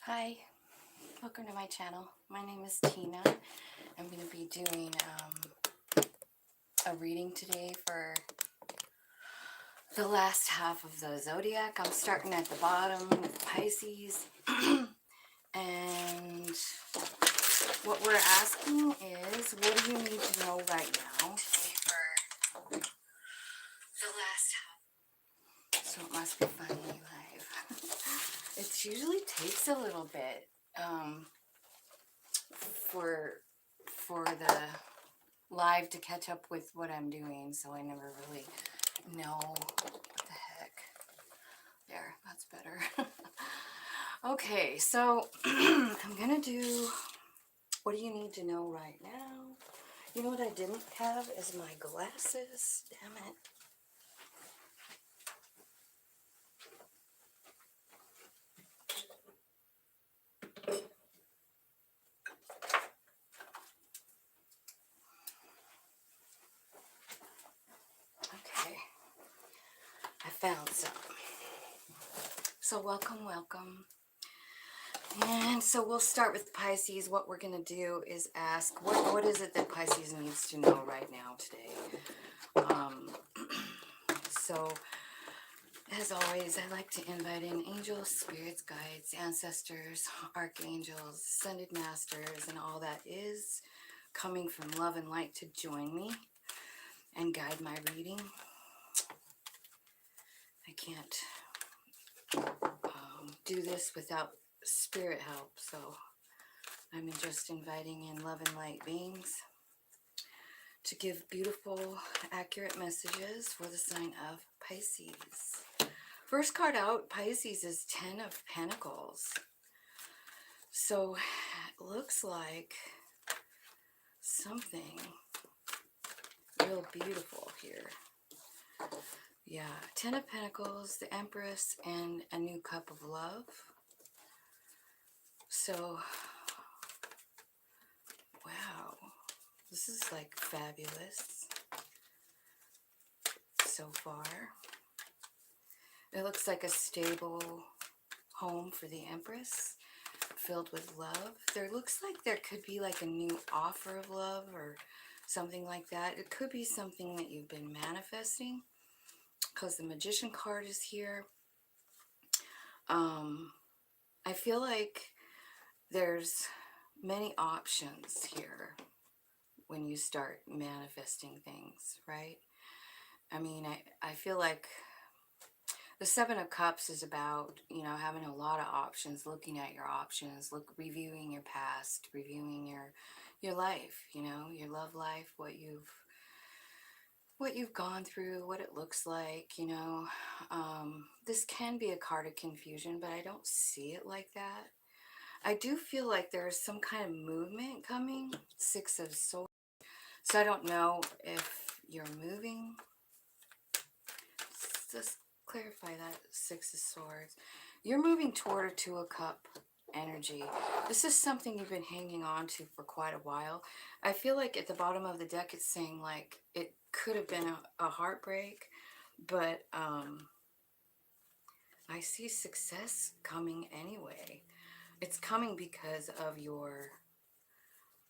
Hi, welcome to my channel. My name is Tina. I'm going to be doing a reading today for the last half of the zodiac. I'm starting at the bottom with Pisces. And what we're asking is, what do you need to know right now for the last half? So it must be finally live. It usually takes a little bit for the live to catch up with what I'm doing, so I never really know what the heck. There, that's better. Okay, so I'm gonna do what do you need to know right now. You know what I didn't have is my glasses. Damn it. Okay, I found some. So welcome. And so we'll start with Pisces. What we're going to do is ask, what is it that Pisces needs to know right now today? So, as always, I like to invite in angels, spirits, guides, ancestors, archangels, ascended masters, and all that is coming from love and light to join me and guide my reading. I can't do this without spirit help, so I'm just inviting in love and light beings to give beautiful, accurate messages for the sign of Pisces. First card out, Pisces, is 10 of Pentacles. So it looks like something real beautiful here. Yeah, 10 of Pentacles, the Empress, and a new cup of love. So, wow, this is like fabulous so far. It looks like a stable home for the Empress, filled with love. There looks like there could be like a new offer of love or something like that. It could be something that you've been manifesting, because the Magician card is here. I feel like there's many options here when you start manifesting things, right? I mean, I feel like the Seven of Cups is about, having a lot of options, looking at your options, reviewing your past, reviewing your life, your love life, what you've gone through, what it looks like, This can be a card of confusion, but I don't see it like that. I do feel like there's some kind of movement coming. Six of Swords. So I don't know if you're moving. Let's just clarify that. Six of Swords. You're moving toward a Two of Cup energy. This is something you've been hanging on to for quite a while. I feel like at the bottom of the deck it's saying like it could have been a heartbreak, but I see success coming anyway. It's coming because of your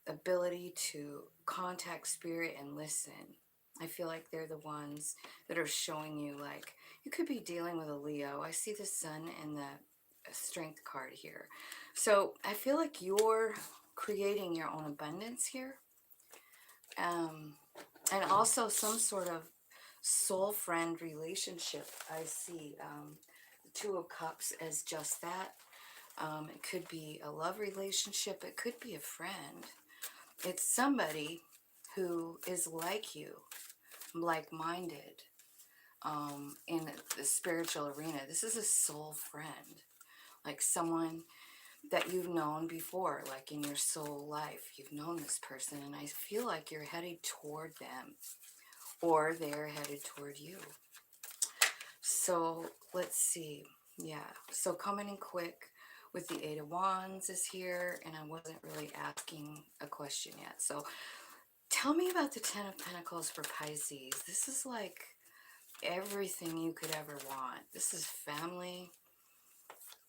ability to contact spirit and listen. I feel like they're the ones that are showing you, like, you could be dealing with a Leo. I see the Sun and the Strength card here. So I feel like you're creating your own abundance here. And also some sort of soul friend relationship. I see the Two of Cups as just that. It could be a love relationship. It could be a friend. It's somebody who is like you, like-minded, in the spiritual arena. This is a soul friend, like someone that you've known before, like in your soul life. You've known this person, and I feel like you're headed toward them, or they're headed toward you. So let's see. Yeah, so coming in quick with the Eight of Wands is here, and I wasn't really asking a question yet. So tell me about the Ten of Pentacles for Pisces. This is like everything you could ever want. This is family,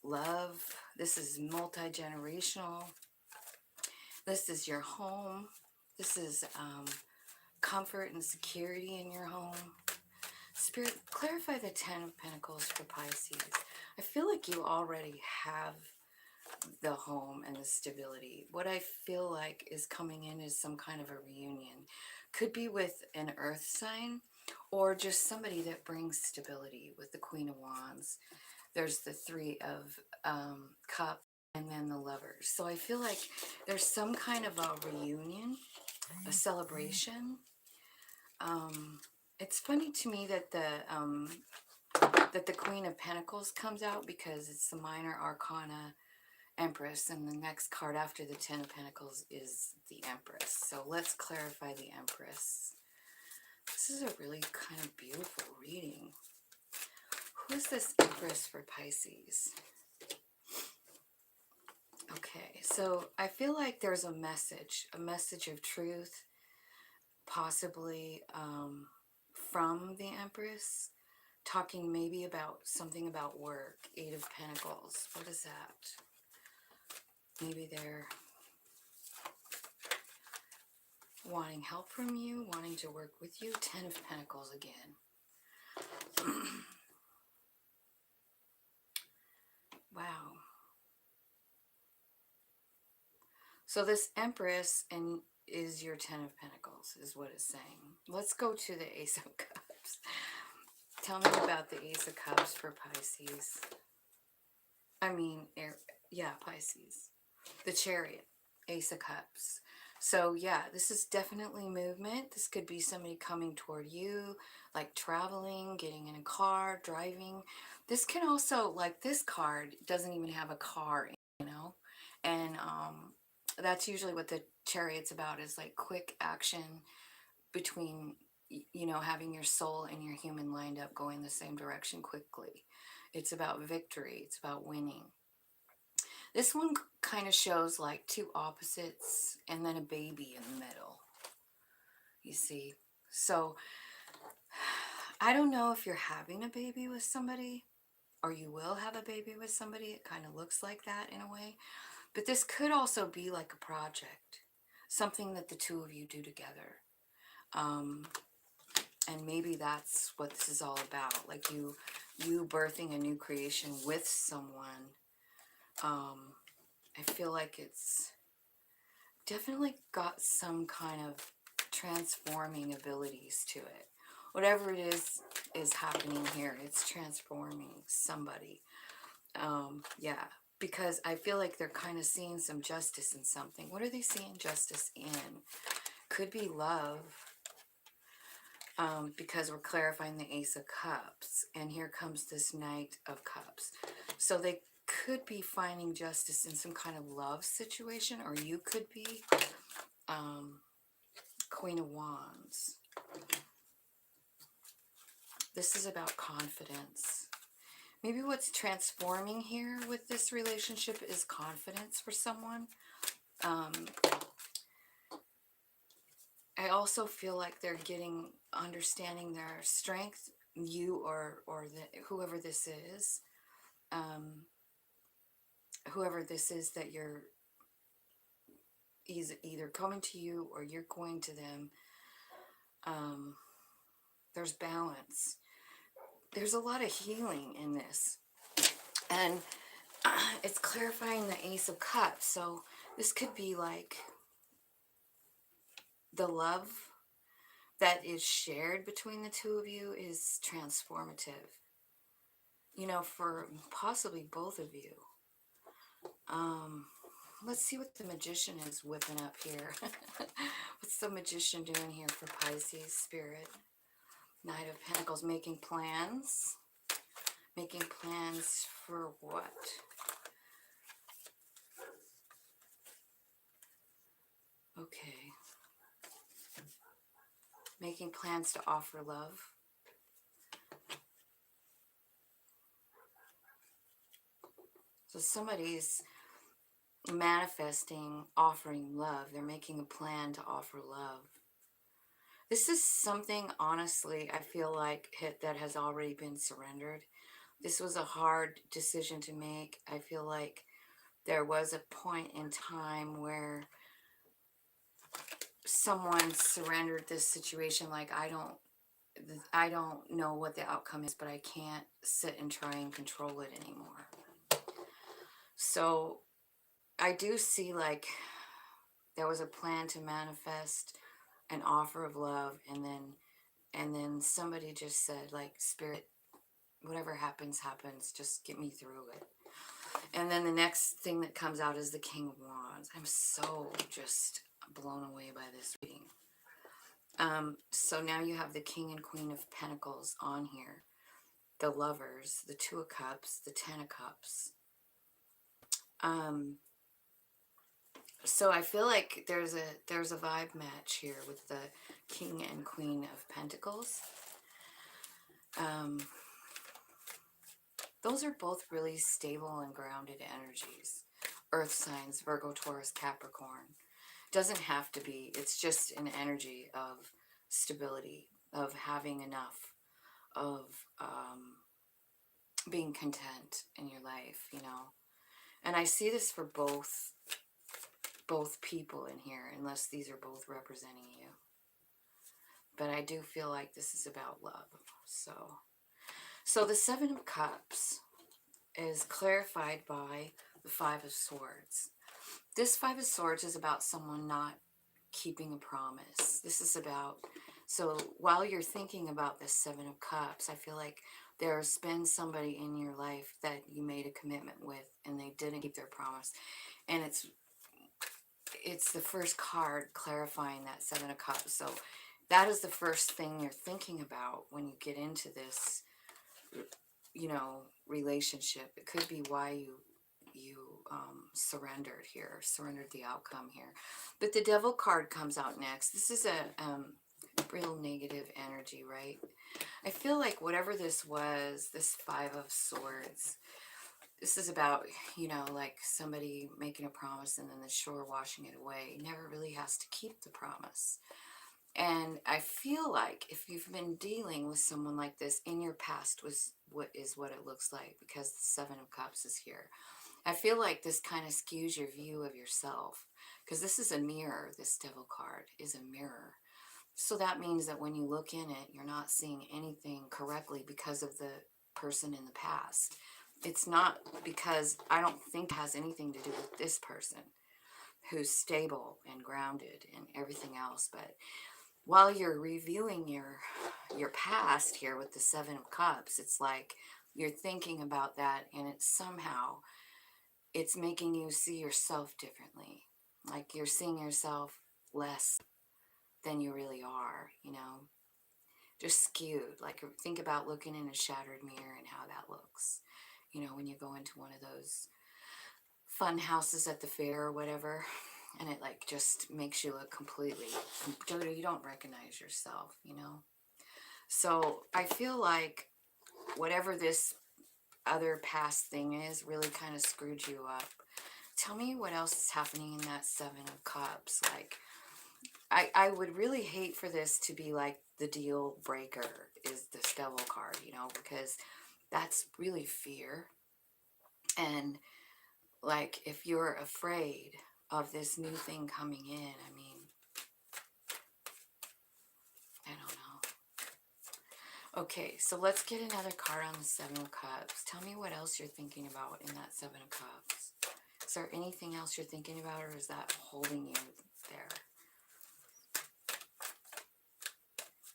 love. This is multi-generational. This is your home. This is comfort and security in your home. Spirit, clarify the Ten of Pentacles for Pisces. I feel like you already have the home and the stability. What I feel like is coming in is some kind of a reunion. Could be with an earth sign or just somebody that brings stability. With the Queen of Wands, there's the Three of Cups, and then the Lovers. So I feel like there's some kind of a reunion, a celebration. It's funny to me that the Queen of Pentacles comes out, because it's the minor arcana Empress, and the next card after the Ten of Pentacles is the Empress. So let's clarify the Empress. This is a really kind of beautiful reading. Who is this Empress for Pisces? Okay, so I feel like there's a message of truth, possibly from the Empress, talking maybe about something about work. Eight of Pentacles. What is that? Maybe they're wanting help from you, wanting to work with you. Ten of Pentacles again. Wow. So this Empress is your Ten of Pentacles, is what it's saying. Let's go to the Ace of Cups. Tell me about the Ace of Cups for Pisces. Pisces. The Chariot, Ace of Cups. So yeah, this is definitely movement. This could be somebody coming toward you, like traveling, getting in a car, driving. This can also, like this card doesn't even have a car, and that's usually what the Chariot's about, is like quick action between, having your soul and your human lined up, going the same direction quickly. It's about victory. It's about winning. This one kind of shows like two opposites and then a baby in the middle, you see. So I don't know if you're having a baby with somebody, or you will have a baby with somebody. It kind of looks like that in a way. But this could also be like a project, something that the two of you do together. And maybe that's what this is all about, like you birthing a new creation with someone. I feel like it's definitely got some kind of transforming abilities to it. Whatever it is happening here, it's transforming somebody. Yeah, because I feel like they're kind of seeing some justice in something. What are they seeing justice in? Could be love, because we're clarifying the Ace of Cups, and here comes this Knight of Cups. So they could be finding justice in some kind of love situation, or you could be Queen of Wands. This is about confidence. Maybe what's transforming here with this relationship is confidence for someone. I also feel like they're understanding their strength, you or whoever this is. Whoever this is that you're either coming to you or you're going to them. There's balance. There's a lot of healing in this. And it's clarifying the Ace of Cups. So this could be like the love that is shared between the two of you is transformative. For possibly both of you. Let's see what the Magician is whipping up here. What's the Magician doing here for Pisces Spirit? Knight of Pentacles, making plans. Making plans for what? Okay. Making plans to offer love. So somebody's manifesting, offering love. They're making a plan to offer love. This is something, honestly, I feel like that has already been surrendered. This was a hard decision to make. I feel like there was a point in time where someone surrendered this situation. Like, I don't know what the outcome is, but I can't sit and try and control it anymore. So I do see like there was a plan to manifest an offer of love, and then somebody just said like, spirit, whatever happens happens, just get me through it. And then the next thing that comes out is the King of Wands. I'm so just blown away by this reading. So now you have the King and Queen of Pentacles on here, the Lovers, the Two of Cups, the Ten of Cups. So I feel like there's a vibe match here with the King and Queen of Pentacles. Those are both really stable and grounded energies. Earth signs, Virgo, Taurus, Capricorn. Doesn't have to be. It's just an energy of stability, of having enough, of being content in your life, you know. And I see this for both people in here, unless these are both representing you. But I do feel like this is about love. So the Seven of Cups is clarified by the Five of Swords. This Five of Swords is about someone not keeping a promise. This is about, so while you're thinking about this Seven of Cups, I feel like there's been somebody in your life that you made a commitment with and they didn't keep their promise. And it's the first card clarifying that Seven of Cups. So that is the first thing you're thinking about when you get into this, you know, relationship. It could be why you surrendered here, surrendered the outcome here. But the Devil card comes out next. This is a real negative energy, right? I feel like whatever this was, this Five of Swords, this is about, you know, like somebody making a promise and then the shore washing it away. Never really has to keep the promise. And I feel like if you've been dealing with someone like this in your past, was what it looks like, because the Seven of Cups is here. I feel like this kind of skews your view of yourself, because this is a mirror. This Devil card is a mirror. So that means that when you look in it, you're not seeing anything correctly because of the person in the past. It's not, because I don't think it has anything to do with this person who's stable and grounded and everything else. But while you're reviewing your past here with the Seven of Cups, it's like you're thinking about that, and it's making you see yourself differently. Like you're seeing yourself less than you really are, you know, just skewed. Like think about looking in a shattered mirror and how that looks, you know, when you go into one of those fun houses at the fair or whatever, and it like just makes you look completely, you don't recognize yourself, you know. So I feel like whatever this other past thing is really kind of screwed you up. Tell me what else is happening in that Seven of Cups. Like, I would really hate for this to be like the deal breaker is this Devil card, you know, because that's really fear. And like, if you're afraid of this new thing coming in, I mean, I don't know. Okay, so let's get another card on the Seven of Cups. Tell me what else you're thinking about in that Seven of Cups. Is there anything else you're thinking about, or is that holding you there?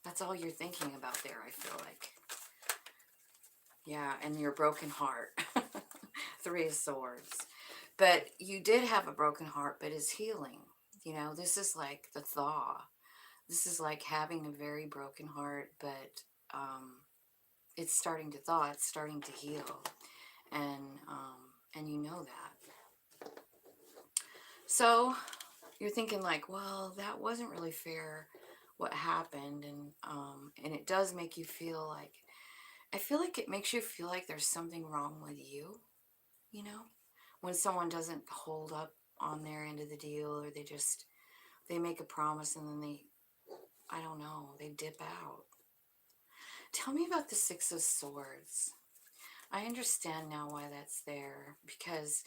That's all you're thinking about there, I feel like. Yeah, and your broken heart. Three of Swords. But you did have a broken heart, but it's healing. You know, this is like the thaw. This is like having a very broken heart, but it's starting to thaw. It's starting to heal. And you know that. So you're thinking like, well, that wasn't really fair what happened. And it does make you feel like, I feel like it makes you feel like there's something wrong with you, you know, when someone doesn't hold up on their end of the deal, or they make a promise and then I don't know, they dip out. Tell me about the Six of Swords. I understand now why that's there, because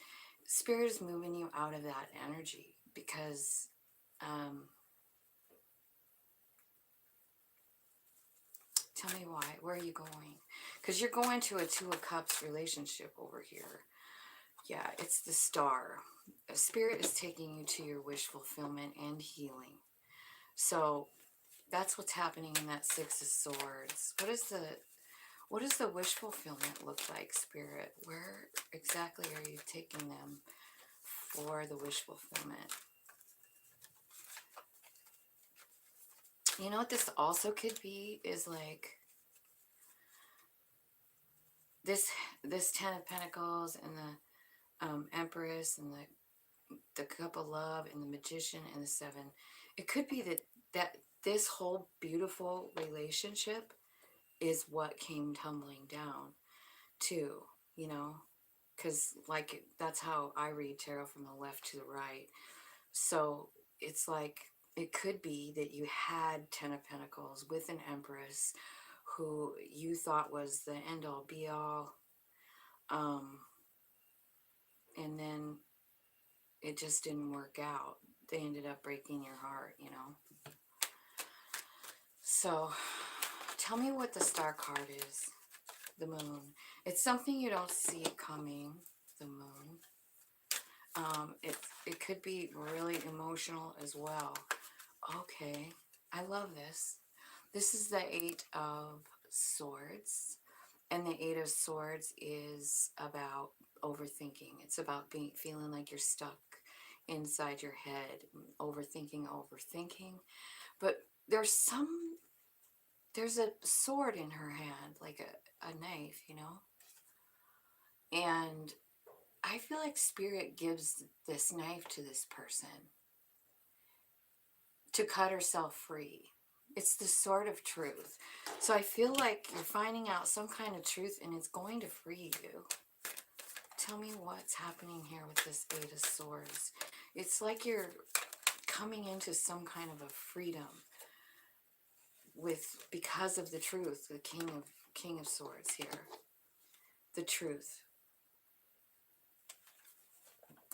Spirit is moving you out of that energy, because tell me why. Where are you going? Because you're going to a Two of Cups relationship over here. Yeah, it's the Star. Spirit is taking you to your wish fulfillment and healing. So that's what's happening in that Six of Swords. What does the wish fulfillment look like, Spirit? Where exactly are you taking them for the wish fulfillment? You know what this also could be is like this Ten of Pentacles and the Empress and the Cup of Love and the Magician and the Seven. It could be that this whole beautiful relationship is what came tumbling down too, you know, because like that's how I read tarot, from the left to the right. So it's like it could be that you had Ten of Pentacles with an Empress who you thought was the end all be all, and then it just didn't work out. They ended up breaking your heart, you know. So tell me what the Star card is. The Moon. It's something you don't see coming. The Moon. It could be really emotional as well. Okay, I love this. This is the Eight of Swords, and the Eight of Swords is about overthinking. It's about feeling like you're stuck inside your head, overthinking. But there's a sword in her hand, like a knife, you know? And I feel like Spirit gives this knife to this person to cut herself free. It's the sword of truth. So I feel like you're finding out some kind of truth, and it's going to free you. Tell me what's happening here with this Eight of Swords. It's like you're coming into some kind of a freedom because of the truth. The King of Swords here. The truth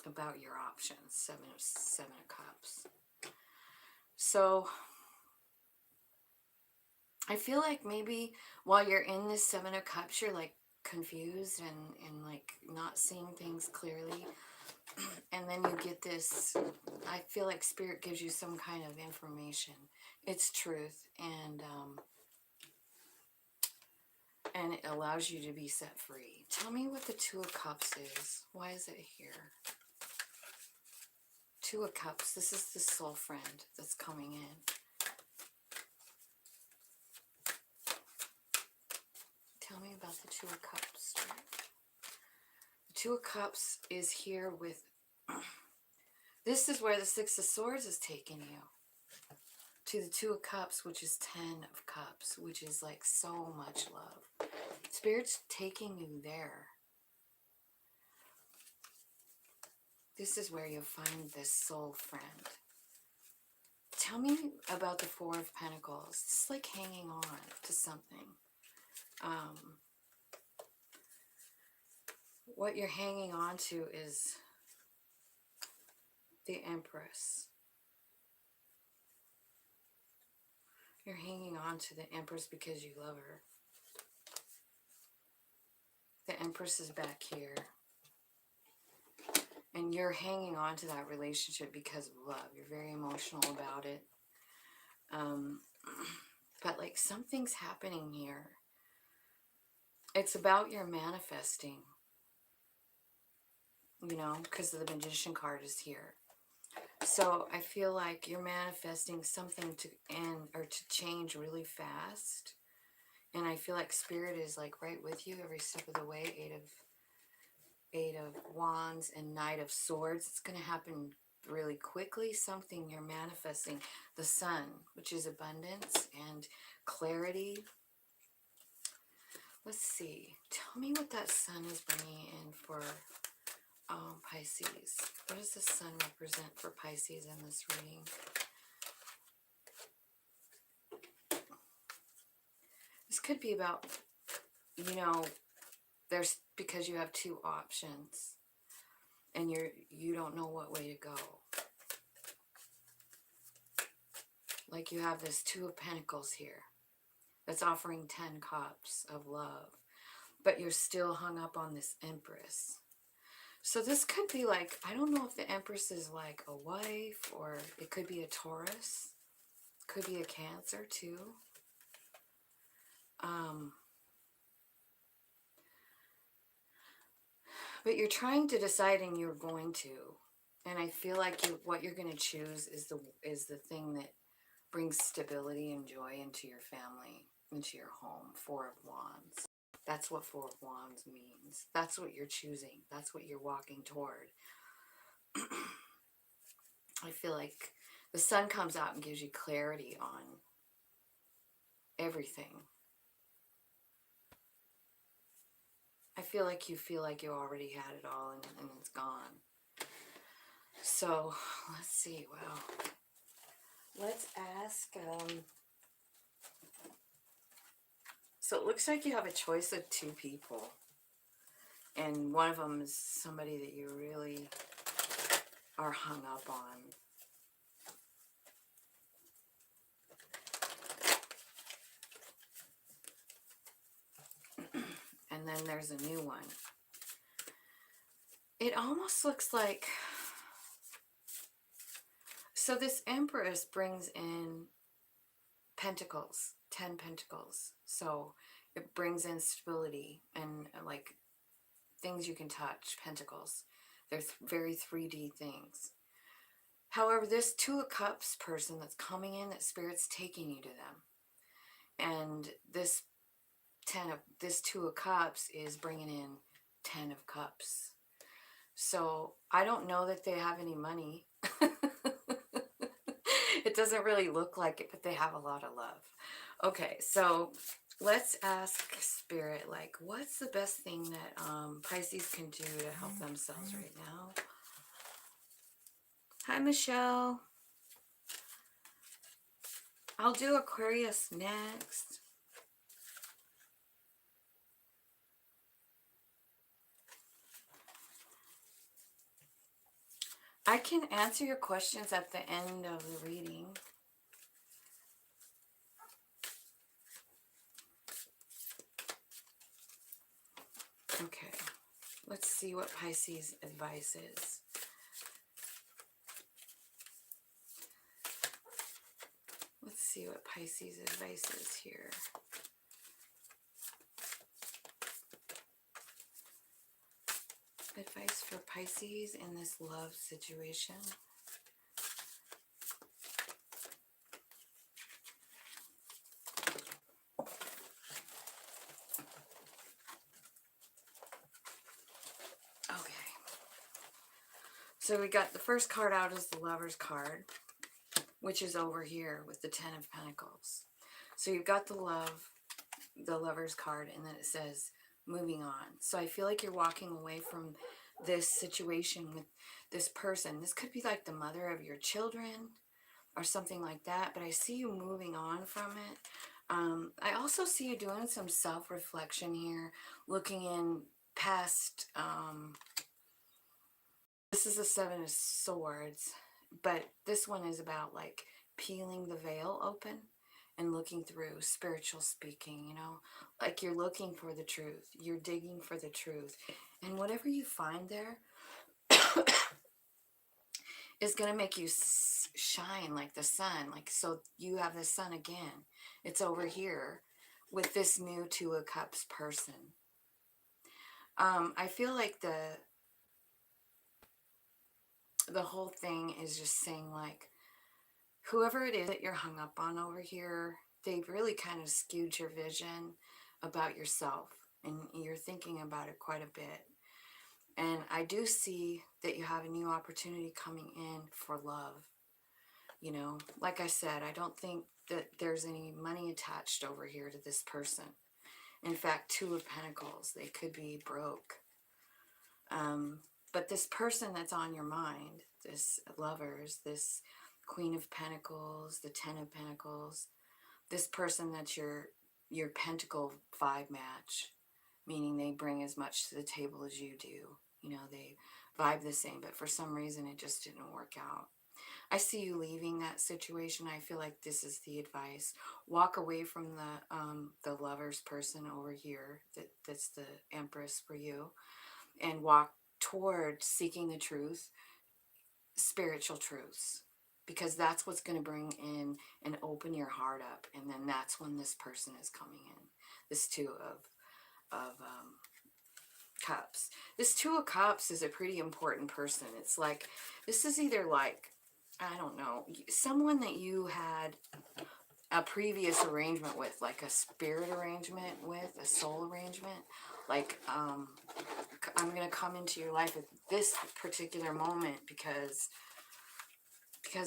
about your options. Seven of Cups. So I feel like maybe while you're in this Seven of Cups, you're like confused and like not seeing things clearly. And then you get this, I feel like Spirit gives you some kind of information. It's truth, and it allows you to be set free. Tell me what the Two of Cups is. Why is it here? Two of Cups. This is the soul friend that's coming in. Tell me about the Two of Cups. The Two of Cups is here with... This is where the Six of Swords is taking you. To the Two of Cups, which is 10 of Cups, which is like so much love. Spirit's taking you there. This is where you'll find this soul friend. Tell me about the Four of Pentacles. It's like hanging on to something. What you're hanging on to is the Empress. You're hanging on to the Empress because you love her. The Empress is back here. And you're hanging on to that relationship because of love. You're very emotional about it. But like something's happening here. It's about your manifesting. You know, because the Magician card is here. So I feel like you're manifesting something to end or to change really fast. And I feel like Spirit is like right with you every step of the way. Eight of Wands and Knight of Swords. It's going to happen really quickly. Something you're manifesting. The Sun, which is abundance and clarity. Let's see. Tell me what that Sun is bringing in for Pisces. What does the Sun represent for Pisces in this reading? This could be about, you know, There's, because you have two options and you don't know what way to go. Like you have this Two of Pentacles here that's offering 10 cups of love, but you're still hung up on this Empress. So this could be like, I don't know if the Empress is like a wife, or it could be a Taurus. Could be a Cancer too. But you're trying to decide, and you're going to. And I feel like what you're going to choose is the thing that brings stability and joy into your family, into your home. Four of Wands. That's what Four of Wands means. That's what you're choosing. That's what you're walking toward. I feel like the sun comes out and gives you clarity on everything. I feel like you already had it all, and it's gone. So let's see. Wow. Let's ask. So it looks like you have a choice of two people, and one of them is somebody that you really are hung up on. And then there's a new one. It almost looks like, so this Empress brings in pentacles, 10 pentacles. So it brings in stability and like things you can touch, pentacles. They're very 3D things. However, this Two of Cups person that's coming in, that Spirit's taking you to them. And this Two of Cups is bringing in 10 of Cups. So I don't know that they have any money. It doesn't really look like it, but they have a lot of love. Okay, so let's ask Spirit, like, what's the best thing that Pisces can do to help themselves right now? Hi, Michelle. I'll do Aquarius next. I can answer your questions at the end of the reading. Okay, let's see what Pisces advice is. Let's see what Pisces advice is here. Advice for Pisces in this love situation. Okay. So we got the first card out is the Lover's card, which is over here with the 10 of Pentacles. So you've got the Lover's card, and then it says moving on. So I feel like you're walking away from this situation with this person. This could be like the mother of your children or something like that, but I see you moving on from it. I also see you doing some self-reflection here, looking in past, this is the Seven of Swords, but this one is about like peeling the veil open and looking through, spiritual speaking, you know, like you're looking for the truth, you're digging for the truth, and whatever you find there is going to make you shine like the sun. Like, so you have the sun again. It's over here with this new Two of Cups person. I feel like the whole thing is just saying, like, whoever it is that you're hung up on over here, they've really kind of skewed your vision about yourself, and you're thinking about it quite a bit. And I do see that you have a new opportunity coming in for love. You know, like I said, I don't think that there's any money attached over here to this person. In fact, Two of Pentacles, they could be broke. But this person that's on your mind, this Lovers, this Queen of Pentacles, the 10 of Pentacles, this person that's your Pentacle 5 match, meaning they bring as much to the table as you do. You know, they vibe the same, but for some reason it just didn't work out. I see you leaving that situation. I feel like this is the advice. Walk away from the lover's person over here. That's the Empress for you, and walk toward seeking the truth, spiritual truths, because that's what's going to bring in and open your heart up, and then that's when this person is coming in. This Two of Cups. This Two of Cups is a pretty important person. It's like, this is either like, I don't know, someone that you had a previous arrangement with, like a spirit arrangement with, a soul arrangement. Like, I'm going to come into your life at this particular moment because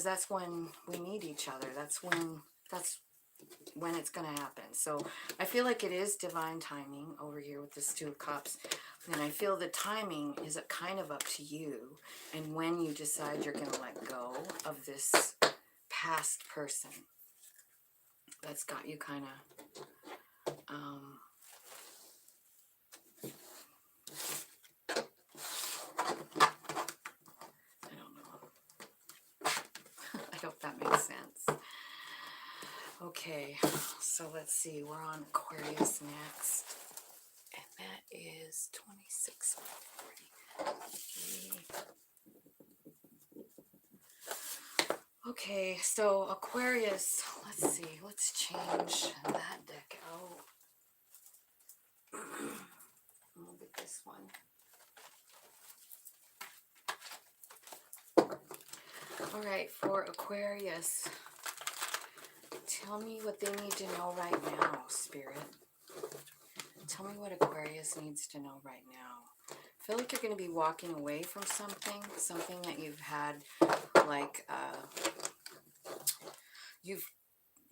that's when we need each other. That's when it's going to happen. So I feel like it is divine timing over here with this Two of Cups. And I feel the timing is kind of up to you, and when you decide you're going to let go of this past person that's got you kind of I don't know. I hope that makes sense. Okay, so let's see. We're on Aquarius next. And that is 2640. Okay, so Aquarius, let's see. Let's change that deck out. We'll get this one. All right, for Aquarius, tell me what they need to know right now, Spirit. Tell me what Aquarius needs to know right now. I feel like you're going to be walking away from something that you've had, like,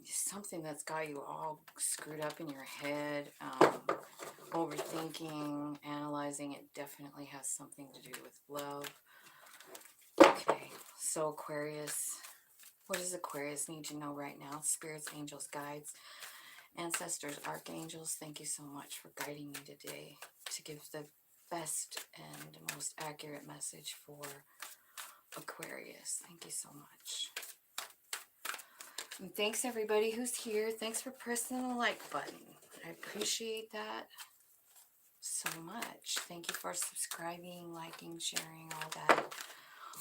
something that's got you all screwed up in your head, overthinking, analyzing. It definitely has something to do with love. Okay, so Aquarius, what does Aquarius need to know right now? Spirits, angels, guides, ancestors, archangels, thank you so much for guiding me today to give the best and most accurate message for Aquarius. Thank you so much. And thanks everybody who's here. Thanks for pressing the like button. I appreciate that so much. Thank you for subscribing, liking, sharing,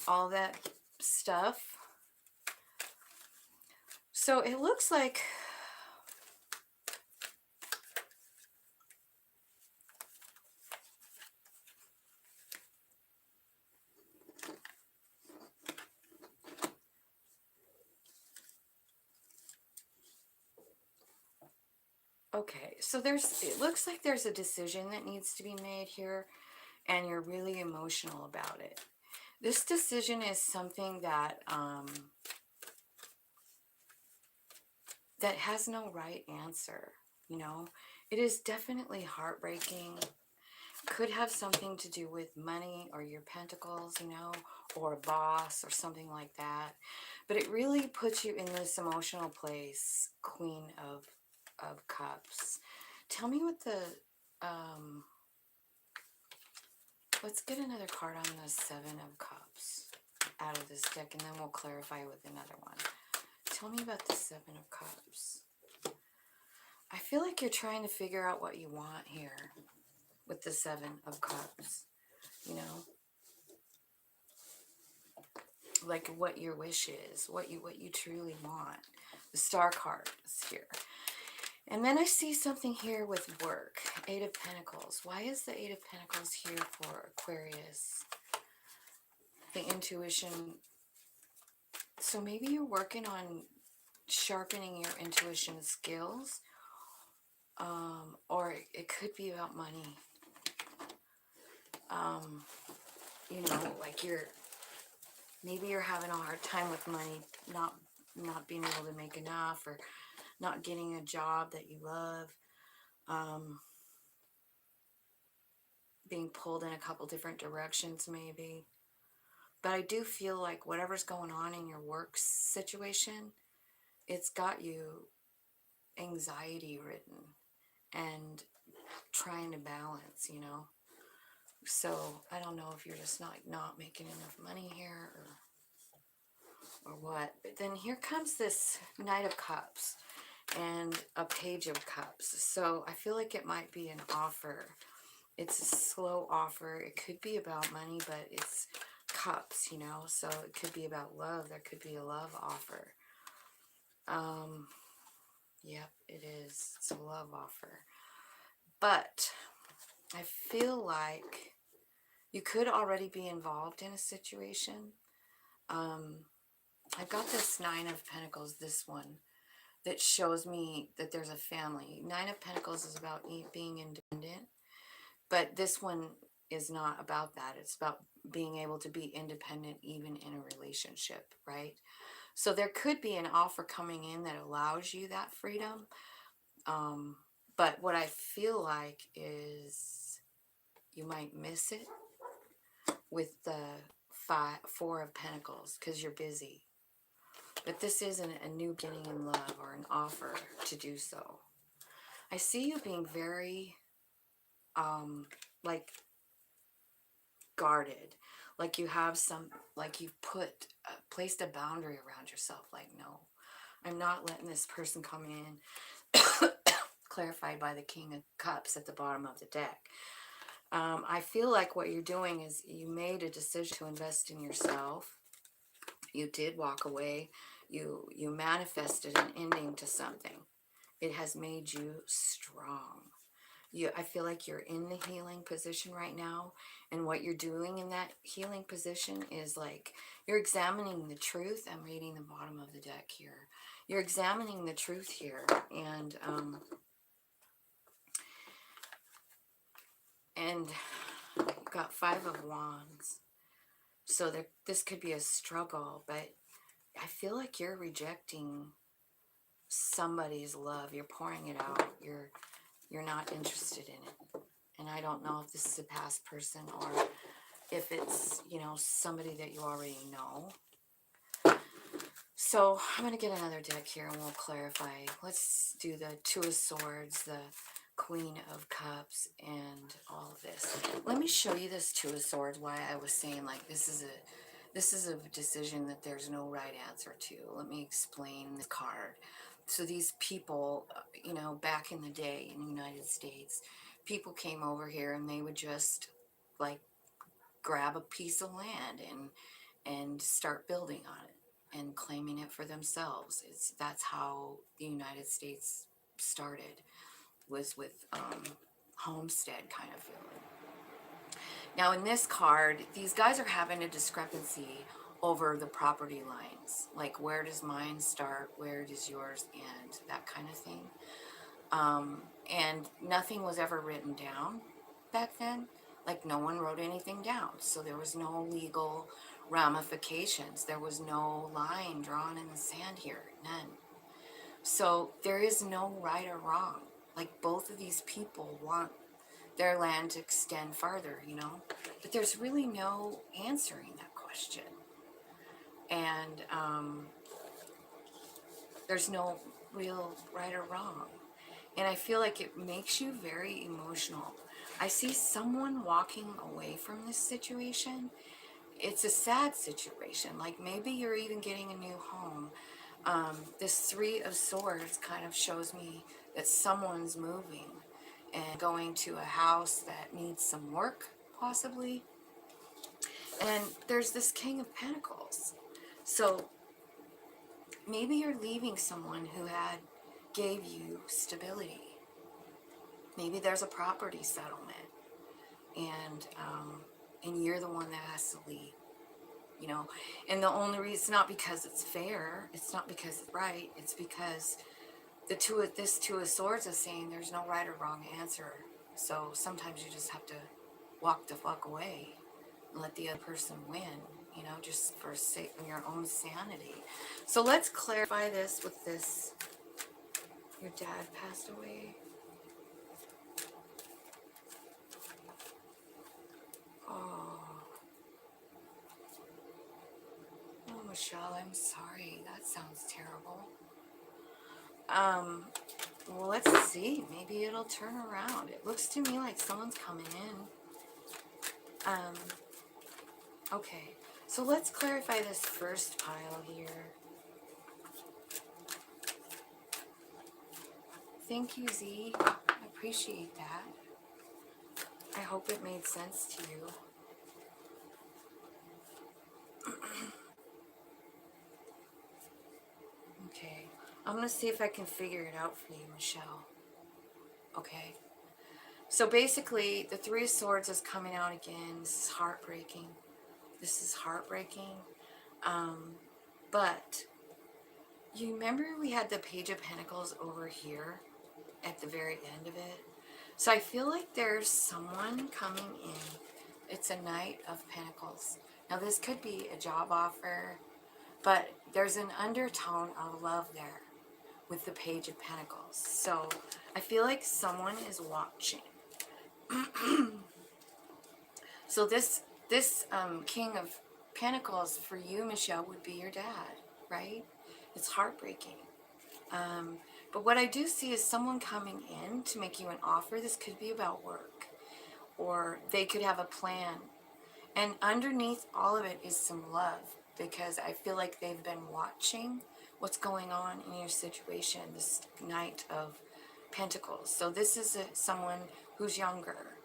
all that stuff. So it looks like okay, so it looks like there's a decision that needs to be made here, and you're really emotional about it. This decision is something that that has no right answer, you know. It is definitely heartbreaking. Could have something to do with money or your pentacles, you know, or a boss or something like that. But it really puts you in this emotional place, Queen of Cups. Tell me what the let's get another card on the Seven of Cups out of this deck, and then we'll clarify with another one. Tell me about the Seven of Cups. I feel like you're trying to figure out what you want here with the Seven of Cups, you know, like what your wish is, what you truly want. The Star card is here. And then I see something here with work. Eight of Pentacles. Why is the Eight of Pentacles here for Aquarius? The intuition. So maybe you're working on sharpening your intuition skills. Or it could be about money. You know, like maybe you're having a hard time with money, not being able to make enough, or not getting a job that you love, being pulled in a couple different directions maybe. But I do feel like whatever's going on in your work situation, it's got you anxiety ridden and trying to balance, you know. So I don't know if you're just not making enough money here or what. But then here comes this Knight of Cups and a Page of Cups. So I feel like it might be an offer. It's a slow offer. It could be about money, but it's cups, you know. So it could be about love. There could be a love offer. Yep, it is. It's a love offer. But I feel like you could already be involved in a situation. I've got this Nine of Pentacles, this one, that shows me that there's a family. Nine of Pentacles is about being independent, but this one is not about that. It's about being able to be independent even in a relationship, right? So there could be an offer coming in that allows you that freedom. But what I feel like is you might miss it with the Four of Pentacles because you're busy. But this isn't a new beginning in love or an offer to do so. I see you being very, like, guarded. Like you have like you've placed a boundary around yourself. Like, no, I'm not letting this person come in. Clarified by the King of Cups at the bottom of the deck. I feel like what you're doing is you made a decision to invest in yourself. You did walk away. You manifested an ending to something. It has made you strong. I feel like you're in the healing position right now. And what you're doing in that healing position is like you're examining the truth. I'm reading the bottom of the deck here. You're examining the truth here. And you've got Five of Wands. So this could be a struggle, but I feel like you're rejecting somebody's love. You're pouring it out. You're not interested in it. And I don't know if this is a past person or if it's, you know, somebody that you already know. So I'm going to get another deck here and we'll clarify. Let's do the Two of Swords, the Queen of Cups, and all of this. Let me show you this Two of Swords, why I was saying like this is a decision that there's no right answer to. Let me explain the card. So these people, you know, back in the day in the United States, people came over here and they would just like grab a piece of land and start building on it and claiming it for themselves. That's how the United States started, was with homestead kind of feeling. Now in this card, these guys are having a discrepancy over the property lines. Like, where does mine start? Where does yours end? That kind of thing. And nothing was ever written down back then. Like, no one wrote anything down. So there was no legal ramifications. There was no line drawn in the sand here. None. So there is no right or wrong. Like, both of these people want their land to extend farther, you know, but there's really no answering that question. And there's no real right or wrong. And I feel like it makes you very emotional. I see someone walking away from this situation. It's a sad situation. Like, maybe you're even getting a new home. This Three of Swords kind of shows me that someone's moving and going to a house that needs some work, possibly. And there's this King of Pentacles. So maybe you're leaving someone who gave you stability. Maybe there's a property settlement, and you're the one that has to leave, you know. And the only reason, it's not because it's fair, it's not because it's right, it's because this Two of Swords is saying there's no right or wrong answer. So sometimes you just have to walk the fuck away and let the other person win, you know, just for sake of your own sanity. So let's clarify this with this. Your dad passed away. Oh, Michelle, I'm sorry. That sounds terrible. Well, let's see. Maybe it'll turn around. It looks to me like someone's coming in. Okay. So let's clarify this first pile here. Thank you, Z. I appreciate that. I hope it made sense to you. Okay. I'm going to see if I can figure it out for you, Michelle. Okay. So basically, the Three of Swords is coming out again. This is heartbreaking. This is heartbreaking. But you remember we had the Page of Pentacles over here at the very end of it? So I feel like there's someone coming in. It's a Knight of Pentacles. Now this could be a job offer, but there's an undertone of love there with the Page of Pentacles. So I feel like someone is watching. So this King of Pentacles for you, Michelle, would be your dad, right? It's heartbreaking. But what I do see is someone coming in to make you an offer. This could be about work, or they could have a plan. And underneath all of it is some love, because I feel like they've been watching what's going on in your situation, this Knight of Pentacles. So this is someone who's younger.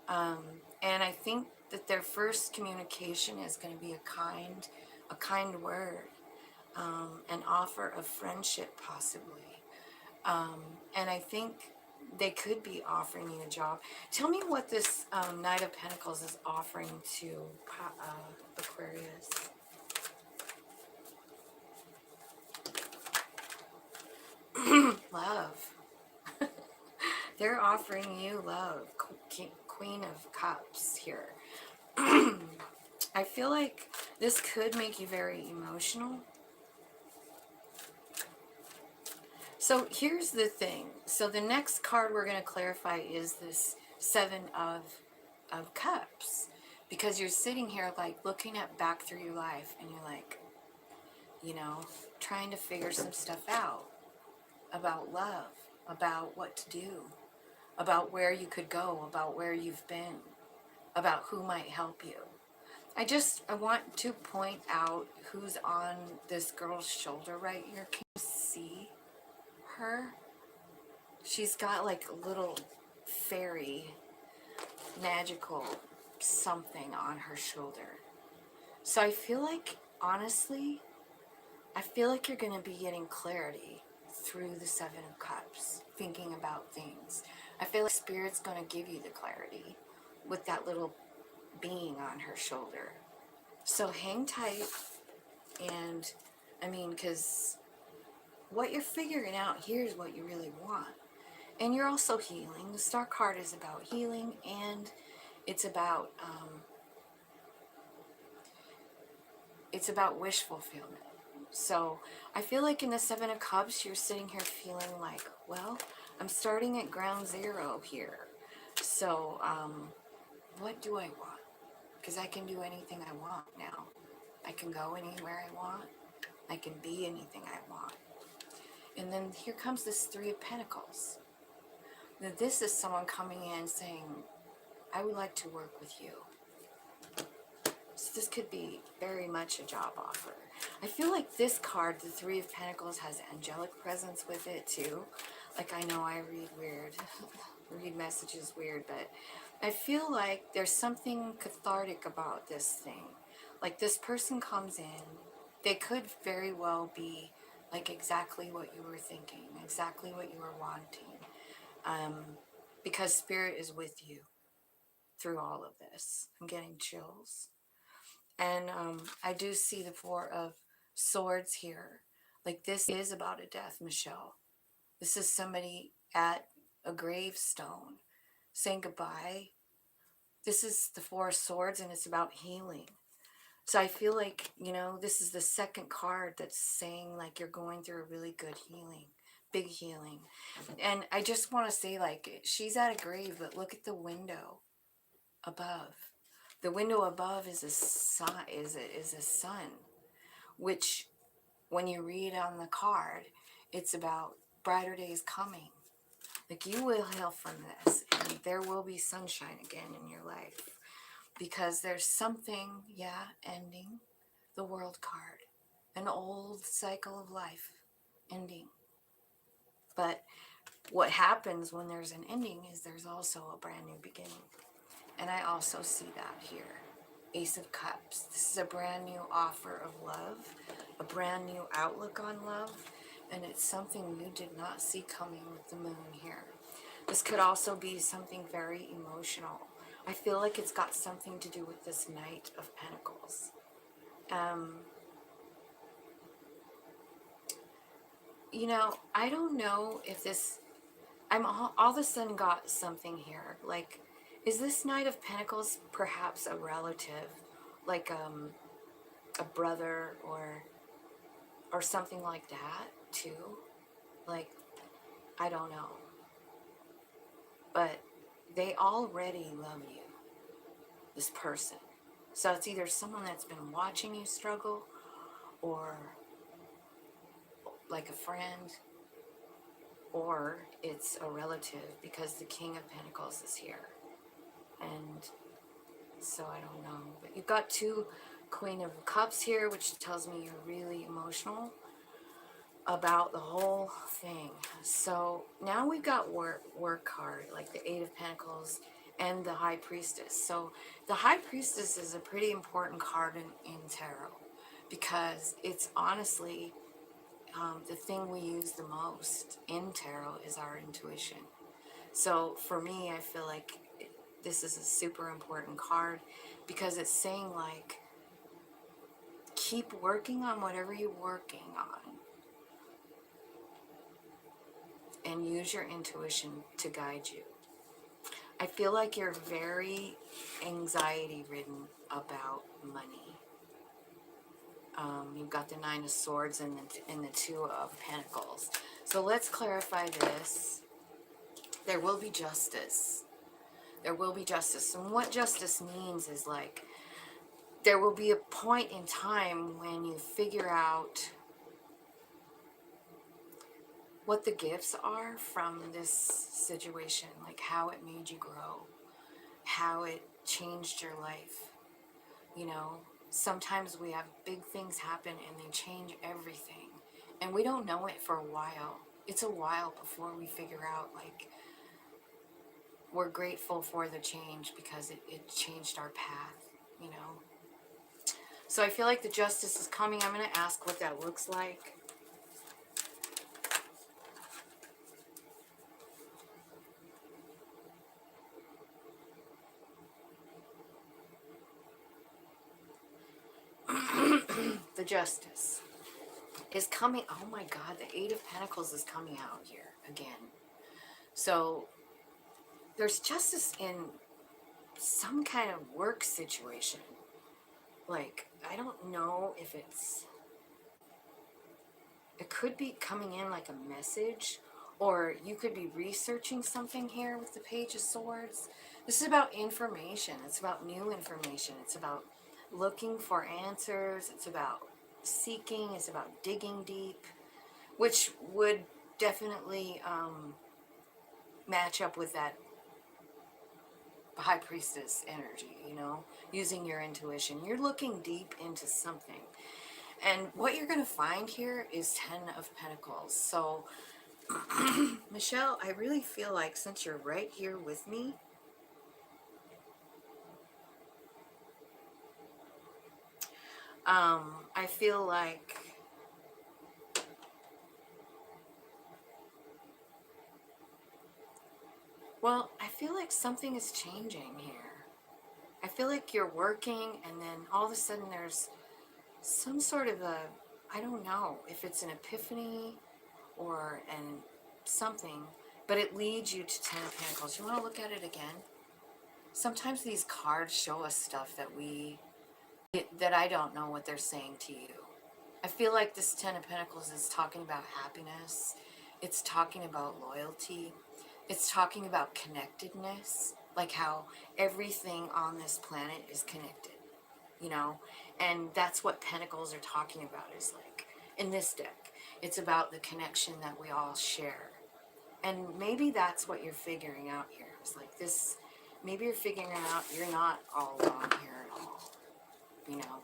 And I think that their first communication is going to be a kind word, an offer of friendship possibly. And I think they could be offering you a job. Tell me what this Knight of Pentacles is offering to Aquarius. Love. They're offering you love. Queen of Cups here. I feel like this could make you very emotional. So here's the thing. So the next card we're going to clarify is this Seven of Cups. Because you're sitting here like looking back through your life, and you're like, you know, trying to figure some stuff out about love, about what to do, about where you could go, about where you've been, about who might help you. I want to point out who's on this girl's shoulder right here. Can you see her? She's got like a little fairy, magical something on her shoulder. So I feel like, honestly, I feel like you're going to be getting clarity through the Seven of Cups, thinking about things. I feel like Spirit's going to give you the clarity with that little being on her shoulder. So hang tight, and I mean, because what you're figuring out here is what you really want. And you're also healing. The Star card is about healing, and it's about wish fulfillment. So I feel like in the Seven of Cups, you're sitting here feeling like, well, I'm starting at ground zero here. So what do I want? Because I can do anything I want now. I can go anywhere I want. I can be anything I want. And then here comes this Three of Pentacles. Now this is someone coming in saying, I would like to work with you. So this could be very much a job offer. I feel like this card, the Three of Pentacles, has angelic presence with it too. Like, I know I read weird, read messages weird, but I feel like there's something cathartic about this thing. Like, this person comes in, they could very well be like exactly what you were thinking, exactly what you were wanting. Because Spirit is with you through all of this. I'm getting chills. And I do see the Four of Swords here. Like, this is about a death, Michelle. This is somebody at a gravestone saying goodbye. This is the Four of Swords, and it's about healing. So I feel like, you know, this is the second card that's saying like you're going through a really good healing, big healing. And I just want to say, like, she's at a grave, but look at the window above. The window above is a sun, which when you read on the card, it's about brighter days coming. Like, you will heal from this, and there will be sunshine again in your life. Because there's something, yeah, ending. The World card. An old cycle of life ending. But what happens when there's an ending is there's also a brand new beginning. And I also see that here. Ace of Cups. This is a brand new offer of love, a brand new outlook on love, and it's something you did not see coming with the moon here. This could also be something very emotional. I feel like it's got something to do with this Knight of Pentacles. You know, I don't know if this... I'm all of a sudden got something here. Like, is this Knight of Pentacles perhaps a relative? Like, a brother or something like that, too? Like, I don't know. But they already love you, this person. So it's either someone that's been watching you struggle, or like a friend, or it's a relative, because the King of Pentacles is here. And so I don't know. But you've got two Queen of Cups here, which tells me you're really emotional about the whole thing. So now we've got work card, like the Eight of Pentacles and the High Priestess. So the High Priestess is a pretty important card in tarot, because it's honestly the thing we use the most in tarot is our intuition. So for me, I feel like this is a super important card, because it's saying, like, keep working on whatever you're working on and use your intuition to guide you. I feel like you're very anxiety ridden about money. You've got the Nine of Swords and the Two of Pentacles. So let's clarify this. There will be justice. There will be justice. And what justice means is, like, there will be a point in time when you figure out what the gifts are from this situation, like how it made you grow, how it changed your life. You know, sometimes we have big things happen and they change everything, and we don't know it for a while. It's a while before we figure out, like, we're grateful for the change because it changed our path, you know. So I feel like the justice is coming. I'm going to ask what that looks like. The justice is coming. Oh my God, the Eight of Pentacles is coming out here again. So there's justice in some kind of work situation. Like, I don't know if it could be coming in like a message, or you could be researching something here with the Page of Swords. This is about information. It's about new information. It's about looking for answers. It's about seeking. It's about digging deep, which would definitely match up with that High Priestess energy, you know, using your intuition. You're looking deep into something. And what you're going to find here is Ten of Pentacles. So, Michelle, I really feel like, since you're right here with me, I feel like something is changing here. I feel like you're working, and then all of a sudden there's some sort of a, I don't know if it's an epiphany or something, but it leads you to Ten of Pentacles. You want to look at it again? Sometimes these cards show us stuff that I don't know what they're saying to you. I feel like this Ten of Pentacles is talking about happiness. It's talking about loyalty. It's talking about connectedness, like how everything on this planet is connected, you know? And that's what Pentacles are talking about, is like, in this deck, it's about the connection that we all share. And maybe that's what you're figuring out here. It's like this, maybe you're figuring out you're not all wrong here at all, you know.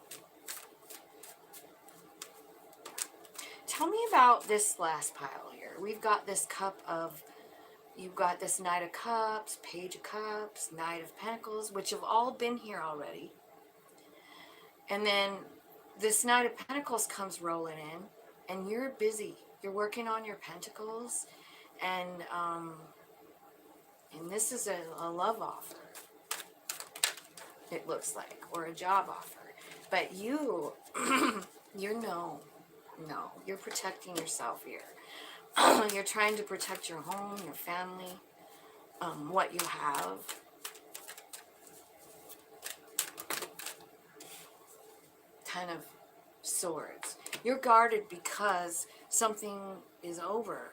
Tell me about this last pile here. We've got this cup of, you've got this Knight of Cups, Page of Cups, Knight of Pentacles, which have all been here already. And then this Knight of Pentacles comes rolling in, and you're busy. You're working on your pentacles, and this is a love offer, it looks like, or a job offer. But you're no, you're protecting yourself here. You're trying to protect your home, your family, what you have. Ten of Swords. You're guarded because something is over.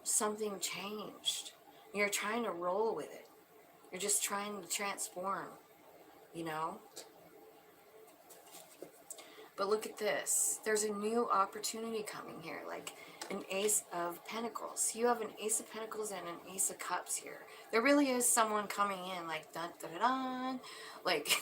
Something changed. You're trying to roll with it. You're just trying to transform, you know? But look at this. There's a new opportunity coming here, like an Ace of Pentacles. You have an Ace of Pentacles and an Ace of Cups here. There really is someone coming in, like, dun dun dun dun. Like,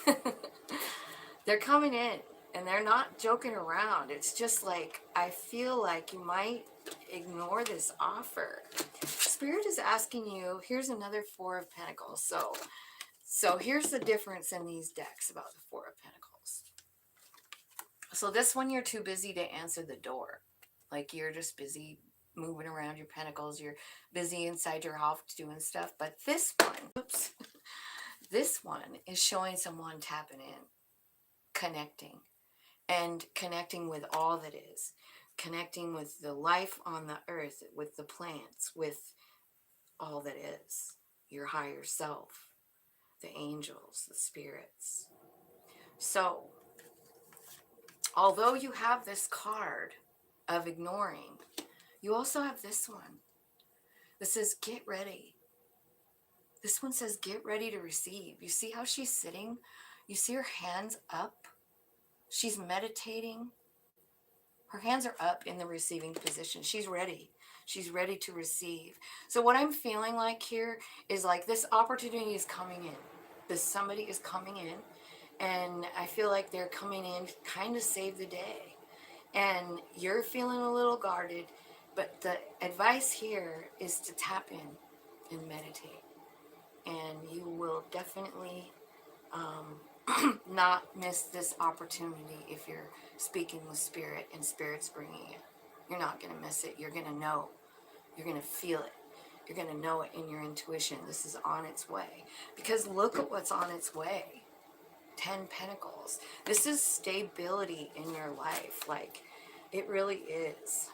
they're coming in, and they're not joking around. It's just like, I feel like you might ignore this offer. Spirit is asking you, here's another Four of Pentacles. So here's the difference in these decks about the Four of Pentacles. So this one, you're too busy to answer the door. Like, you're just busy moving around your pentacles. You're busy inside your house doing stuff. But this one, oops, this one is showing someone tapping in, connecting, and connecting with all that is. Connecting with the life on the earth, with the plants, with all that is. Your higher self, the angels, the spirits. So, although you have this card of ignoring, you also have this one that says, get ready. This one says, get ready to receive. You see how she's sitting? You see her hands up? She's meditating. Her hands are up in the receiving position. She's ready. She's ready to receive. So what I'm feeling like here is like this opportunity is coming in. This somebody is coming in. And I feel like they're coming in kind of save the day. And you're feeling a little guarded. But the advice here is to tap in and meditate. And you will definitely not miss this opportunity if you're speaking with Spirit and Spirit's bringing it. You're not going to miss it. You're going to know. You're going to feel it. You're going to know it in your intuition. This is on its way. Because look at what's on its way. 10 Pentacles. This is stability in your life. Like, it really is.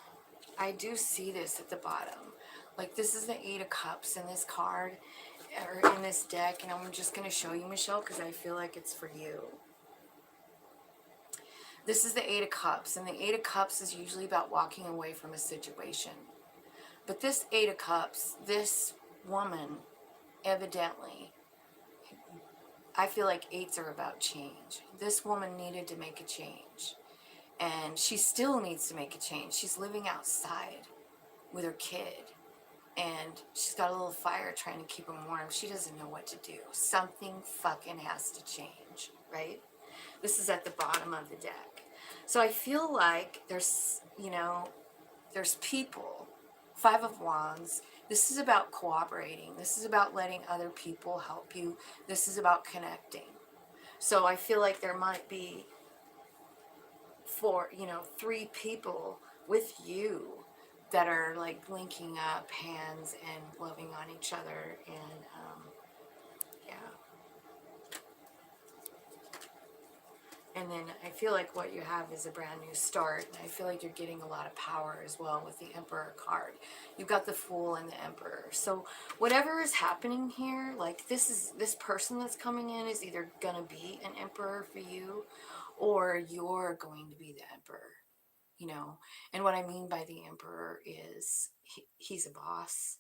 I do see this at the bottom. Like, this is the Eight of Cups in this card, or in this deck, and I'm just going to show you, Michelle, because I feel like it's for you. This is the Eight of Cups, and the Eight of Cups is usually about walking away from a situation. But this Eight of Cups, this woman, evidently, I feel like eights are about change. This woman needed to make a change, and she still needs to make a change. She's living outside with her kid. And she's got a little fire trying to keep him warm. She doesn't know what to do. Something fucking has to change, right? This is at the bottom of the deck. So I feel like there's, there's people. Five of Wands. This is about cooperating. This is about letting other people help you. This is about connecting. So I feel like there might be three people with you that are like linking up hands and loving on each other, and yeah. And then I feel like what you have is a brand new start, and I feel like you're getting a lot of power as well with the Emperor card. You've got the Fool and the Emperor. So whatever is happening here, like this person that's coming in is either gonna be an Emperor for you, or you're going to be the Emperor. And what I mean by the Emperor is he's a boss.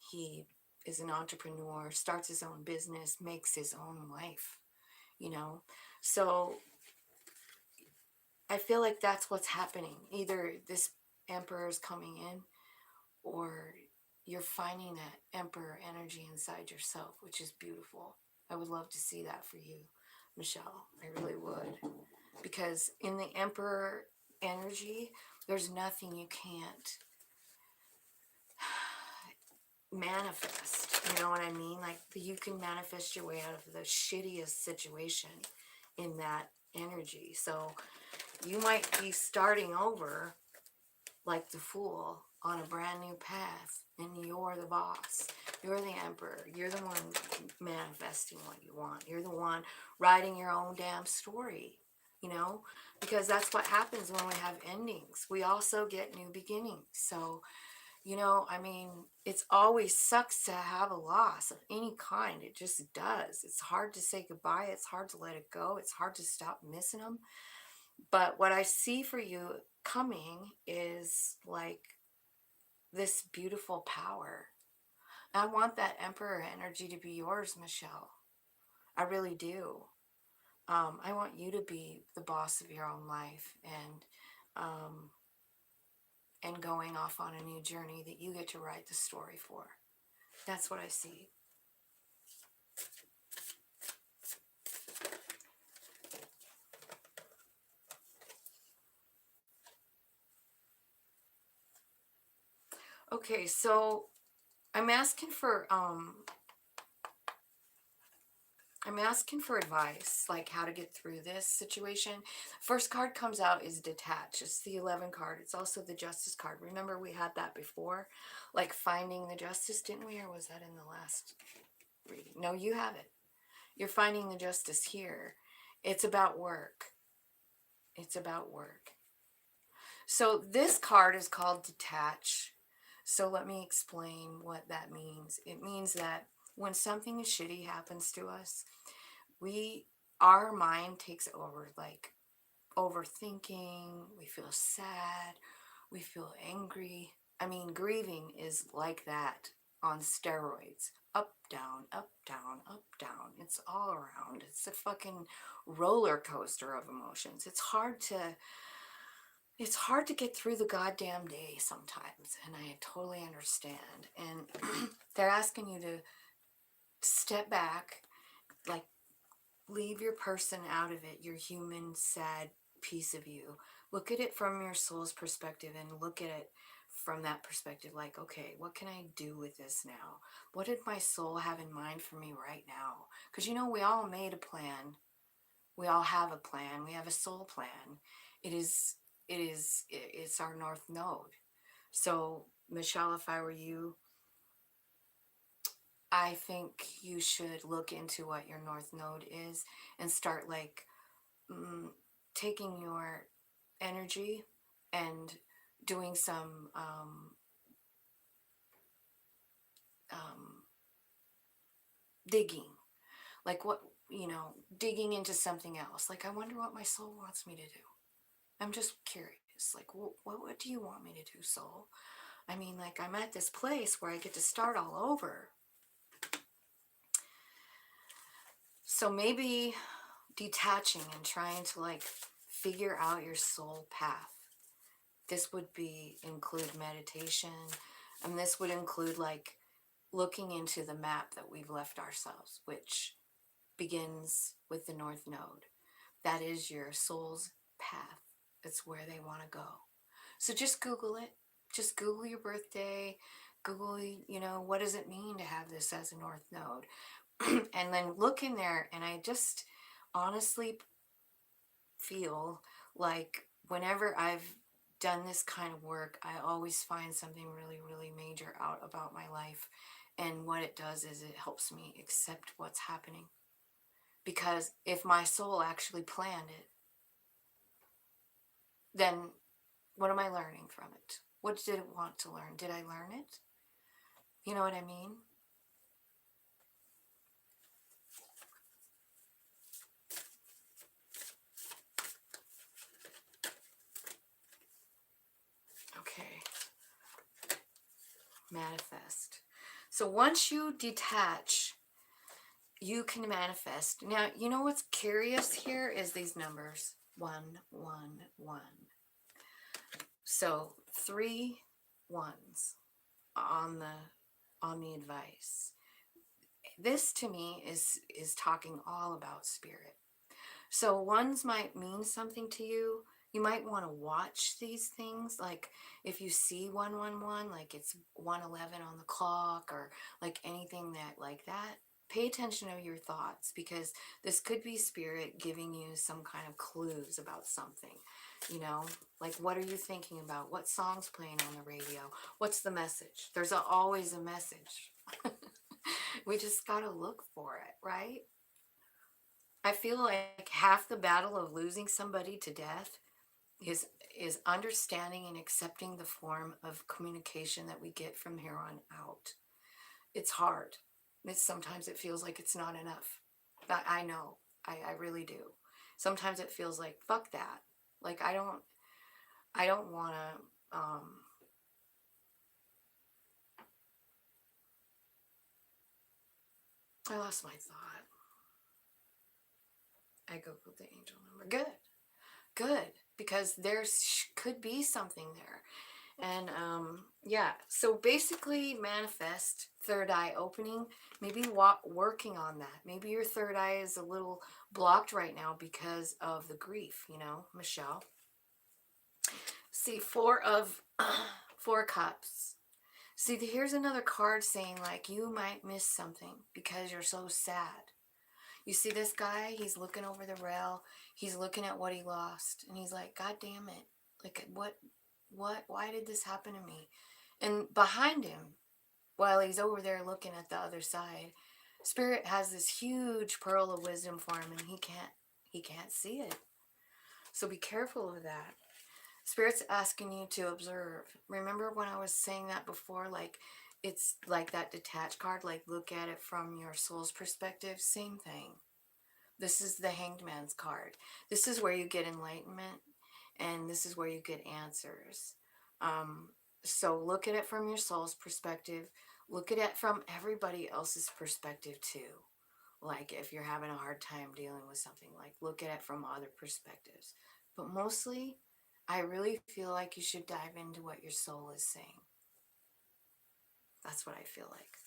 He is an entrepreneur, starts his own business, makes his own life, So I feel like that's what's happening. Either this Emperor is coming in, or you're finding that Emperor energy inside yourself, which is beautiful. I would love to see that for you, Michelle. I really would. Because in the Emperor energy, there's nothing you can't manifest. You know what I mean? Like, you can manifest your way out of the shittiest situation in that energy. So you might be starting over like the Fool on a brand new path, and you're the boss. You're the emperor. You're the one manifesting what you want. You're the one writing your own damn story, you know, because that's what happens when we have endings. We also get new beginnings. So, you know, I mean, it's always sucks to have a loss of any kind. It just does. It's hard to say goodbye. It's hard to let it go. It's hard to stop missing them. But what I see for you coming is like this beautiful power. I want that Emperor energy to be yours, Michelle. I really do. I want you to be the boss of your own life, and going off on a new journey that you get to write the story for. That's what I see. Okay, so I'm asking for advice, like how to get through this situation. First card comes out is detach. It's the 11 card. It's also the justice card. Remember we had that before, like finding the justice, didn't we? Or was that in the last reading? No, you have it. You're finding the justice here. It's about work. It's about work. So this card is called detach. So let me explain what that means. It means that when something shitty happens to us, our mind takes over, like overthinking, we feel sad, we feel angry. I mean, grieving is like that on steroids. Up, down, up, down, up, down. It's all around. It's a fucking roller coaster of emotions. It's hard to get through the goddamn day sometimes, and I totally understand. And they're asking you to step back, like leave your person out of it, your human, sad piece of you. Look at it from your soul's perspective, and look at it from that perspective, like, okay, what can I do with this now? What did my soul have in mind for me right now? Because, you know, we all made a plan. We all have a plan. We have a soul plan. It's our north node. So, Michelle, if I were you, I think you should look into what your north node is and start like taking your energy and doing some digging, like what, you know, digging into something else. Like, I wonder what my soul wants me to do. I'm just curious. Like, what do you want me to do, soul? I mean, like, I'm at this place where I get to start all over. So maybe detaching and trying to like figure out your soul path. This would include meditation, and this would include like looking into the map that we've left ourselves, which begins with the north node. That is your soul's path. It's where they want to go. So just Google it. Just Google your birthday. Google, you know, what does it mean to have this as a north node? And then look in there, and I just honestly feel like whenever I've done this kind of work, I always find something really, really major out about my life. And what it does is it helps me accept what's happening. Because if my soul actually planned it, then what am I learning from it? What did it want to learn? Did I learn it? You know what I mean? Okay. Manifest. So once you detach, you can manifest. Now, you know what's curious here is these numbers. 1, 1, 1. So 3 ones on the on the advice. This to me is talking all about spirit. So ones might mean something to you. You might want to watch these things. Like if you see 111, like it's 111 on the clock, or like anything that like that, pay attention to your thoughts, because this could be spirit giving you some kind of clues about something. You know, like what are you thinking about? What song's playing on the radio? What's the message? There's always a message. We just got to look for it, right? I feel like half the battle of losing somebody to death is understanding and accepting the form of communication that we get from here on out. It's hard. Sometimes it feels like it's not enough. I know. I really do. Sometimes it feels like fuck that. Like I don't want to I lost my thought. I googled the angel number. Good. Good, because there's could be something there. And yeah, so basically manifest third eye opening. Maybe working on that. Maybe your third eye is a little blocked right now because of the grief, you know, Michelle. See, four cups. See, here's another card saying like you might miss something because you're so sad. You see this guy, he's looking over the rail, he's looking at what he lost, and he's like, God damn it. Like, why did this happen to me? And behind him, while he's over there looking at the other side, Spirit has this huge pearl of wisdom for him, and he can't see it. So be careful of that. Spirit's asking you to observe. Remember when I was saying that before, like, it's like that detached card, like look at it from your soul's perspective. Same thing. This is the Hanged Man's card. This is where you get enlightenment, and this is where you get answers. So look at it from your soul's perspective. Look at it from everybody else's perspective too. Like if you're having a hard time dealing with something, like look at it from other perspectives. But mostly, I really feel like you should dive into what your soul is saying. That's what I feel like.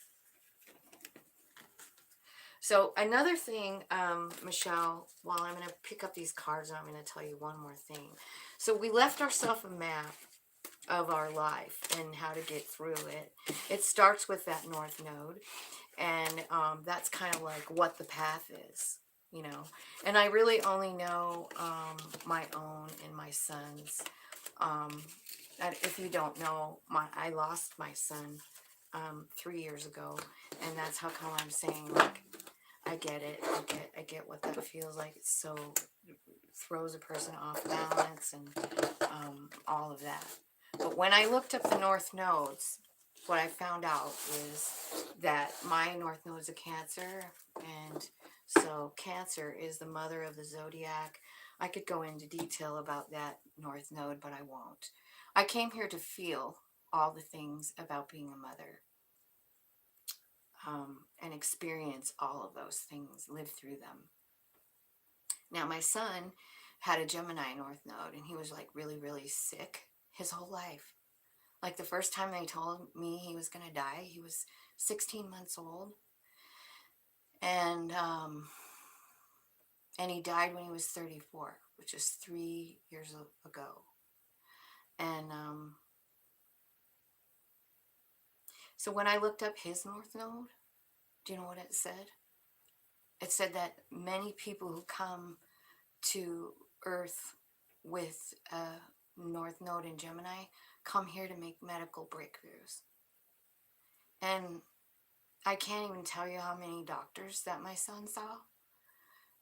So another thing, Michelle, while I'm going to pick up these cards, I'm going to tell you one more thing. So we left ourselves a map of our life and how to get through it. It starts with that North Node, and that's kind of like what the path is, you know. And I really only know my own and my son's. If you don't know, I lost my son 3 years ago, and that's how come I'm saying, like, I get it. I get what that feels like. It's so throws a person off balance and all of that. But when I looked up the North Nodes, what I found out is that my North Node is a Cancer, and so Cancer is the mother of the zodiac. I could go into detail about that North Node, but I won't. I came here to feel all the things about being a mother. And experience all of those things, live through them. Now, my son had a Gemini North Node, and he was like really, really sick his whole life. Like the first time they told me he was going to die, he was 16 months old. And he died when he was 34, which is 3 years ago. And so when I looked up his North Node, do you know what it said? It said that many people who come to Earth with a North Node in Gemini come here to make medical breakthroughs. And I can't even tell you how many doctors that my son saw.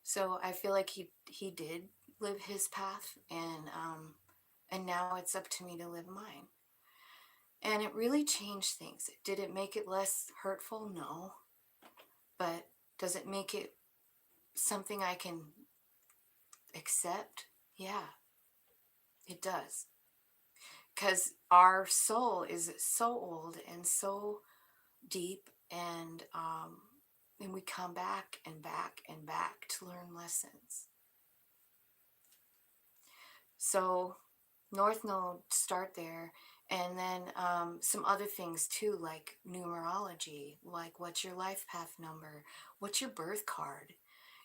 So I feel like he did live his path, and now it's up to me to live mine. And it really changed things. Did it make it less hurtful? No. But does it make it something I can accept? Yeah, it does. Because our soul is so old and so deep, and we come back and back and back to learn lessons. So North Node, start there, And then some other things too, like numerology, like what's your life path number, what's your birth card.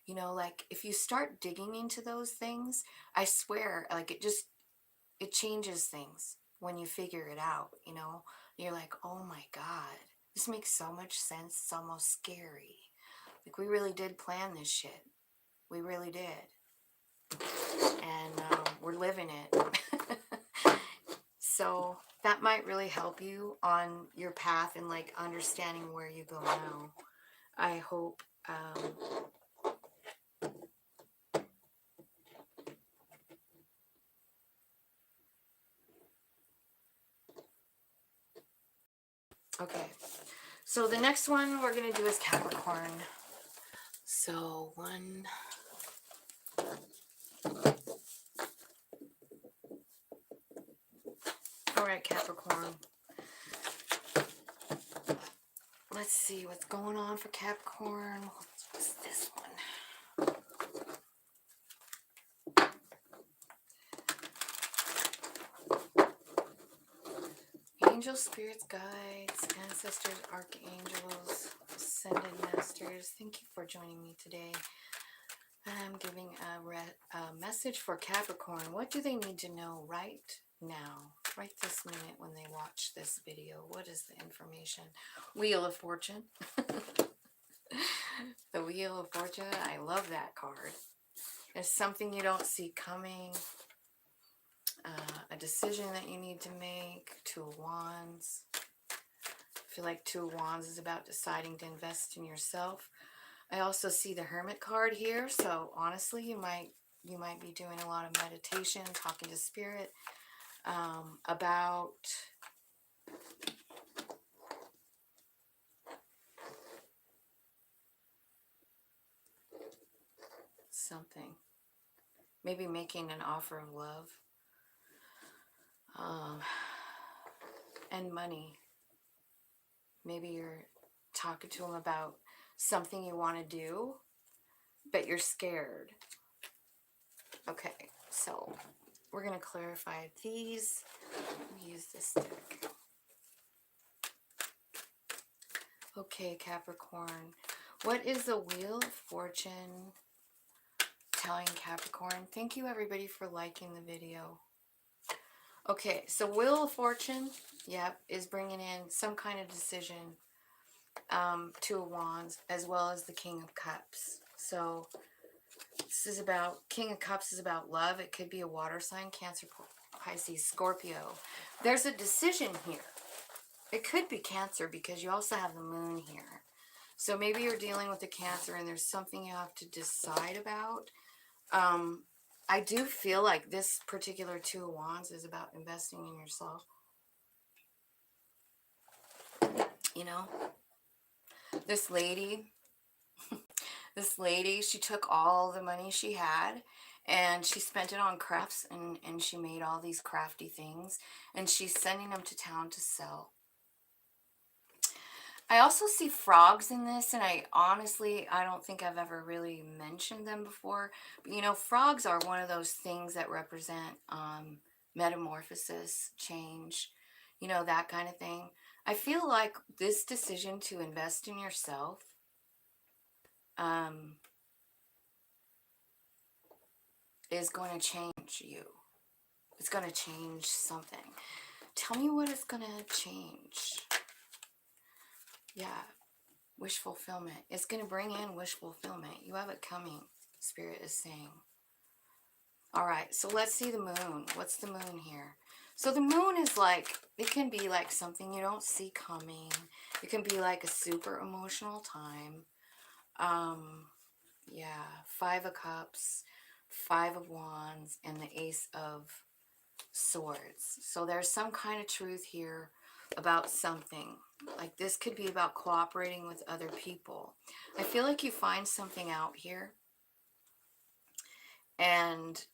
You know, like if you start digging into those things, I swear, like it changes things when you figure it out, you know. You're like, oh my God, this makes so much sense. It's almost scary. Like we really did plan this shit. We really did. And we're living it. So that might really help you on your path and like understanding where you go now. I hope. Okay. So the next one we're going to do is Capricorn. So one. All right, Capricorn. Let's see what's going on for Capricorn. What's this one? Angels, spirits, guides, ancestors, archangels, ascended masters. Thank you for joining me today. I'm giving a message for Capricorn. What do they need to know right now, right this minute when they watch this video? What is the information? Wheel of Fortune. The Wheel of Fortune. I love that card. It's something you don't see coming. A decision that you need to make. Two of Wands. I feel like Two of Wands is about deciding to invest in yourself. I also see the Hermit card here, so honestly, you might be doing a lot of meditation, talking to Spirit about something. Maybe making an offer of love and money. Maybe you're talking to him about something you want to do, but you're scared. Okay, so we're going to clarify these. Use this deck. Okay, Capricorn. What is the Wheel of Fortune telling Capricorn? Thank you, everybody, for liking the video. Okay, so Wheel of Fortune, yep, is bringing in some kind of decision. Two of Wands, as well as the King of Cups. So this is about, King of Cups is about love. It could be a water sign, Cancer, Pisces, Scorpio. There's a decision here. It could be Cancer because you also have the moon here. So maybe you're dealing with a Cancer and there's something you have to decide about. I do feel like this particular Two of Wands is about investing in yourself. You know, this lady, she took all the money she had and she spent it on crafts and she made all these crafty things and she's sending them to town to sell. I also see frogs in this, and I don't think I've ever really mentioned them before. But, you know, frogs are one of those things that represent metamorphosis, change, you know, that kind of thing. I feel like this decision to invest in yourself is going to change you. It's going to change something. Tell me what it's going to change. Yeah. Wish fulfillment. It's going to bring in wish fulfillment. You have it coming, Spirit is saying. All right, so let's see the moon. What's the moon here? So the moon is like, it can be like something you don't see coming. It can be like a super emotional time. Yeah, Five of Cups, Five of Wands, and the Ace of Swords. So there's some kind of truth here about something. Like this could be about cooperating with other people. I feel like you find something out here and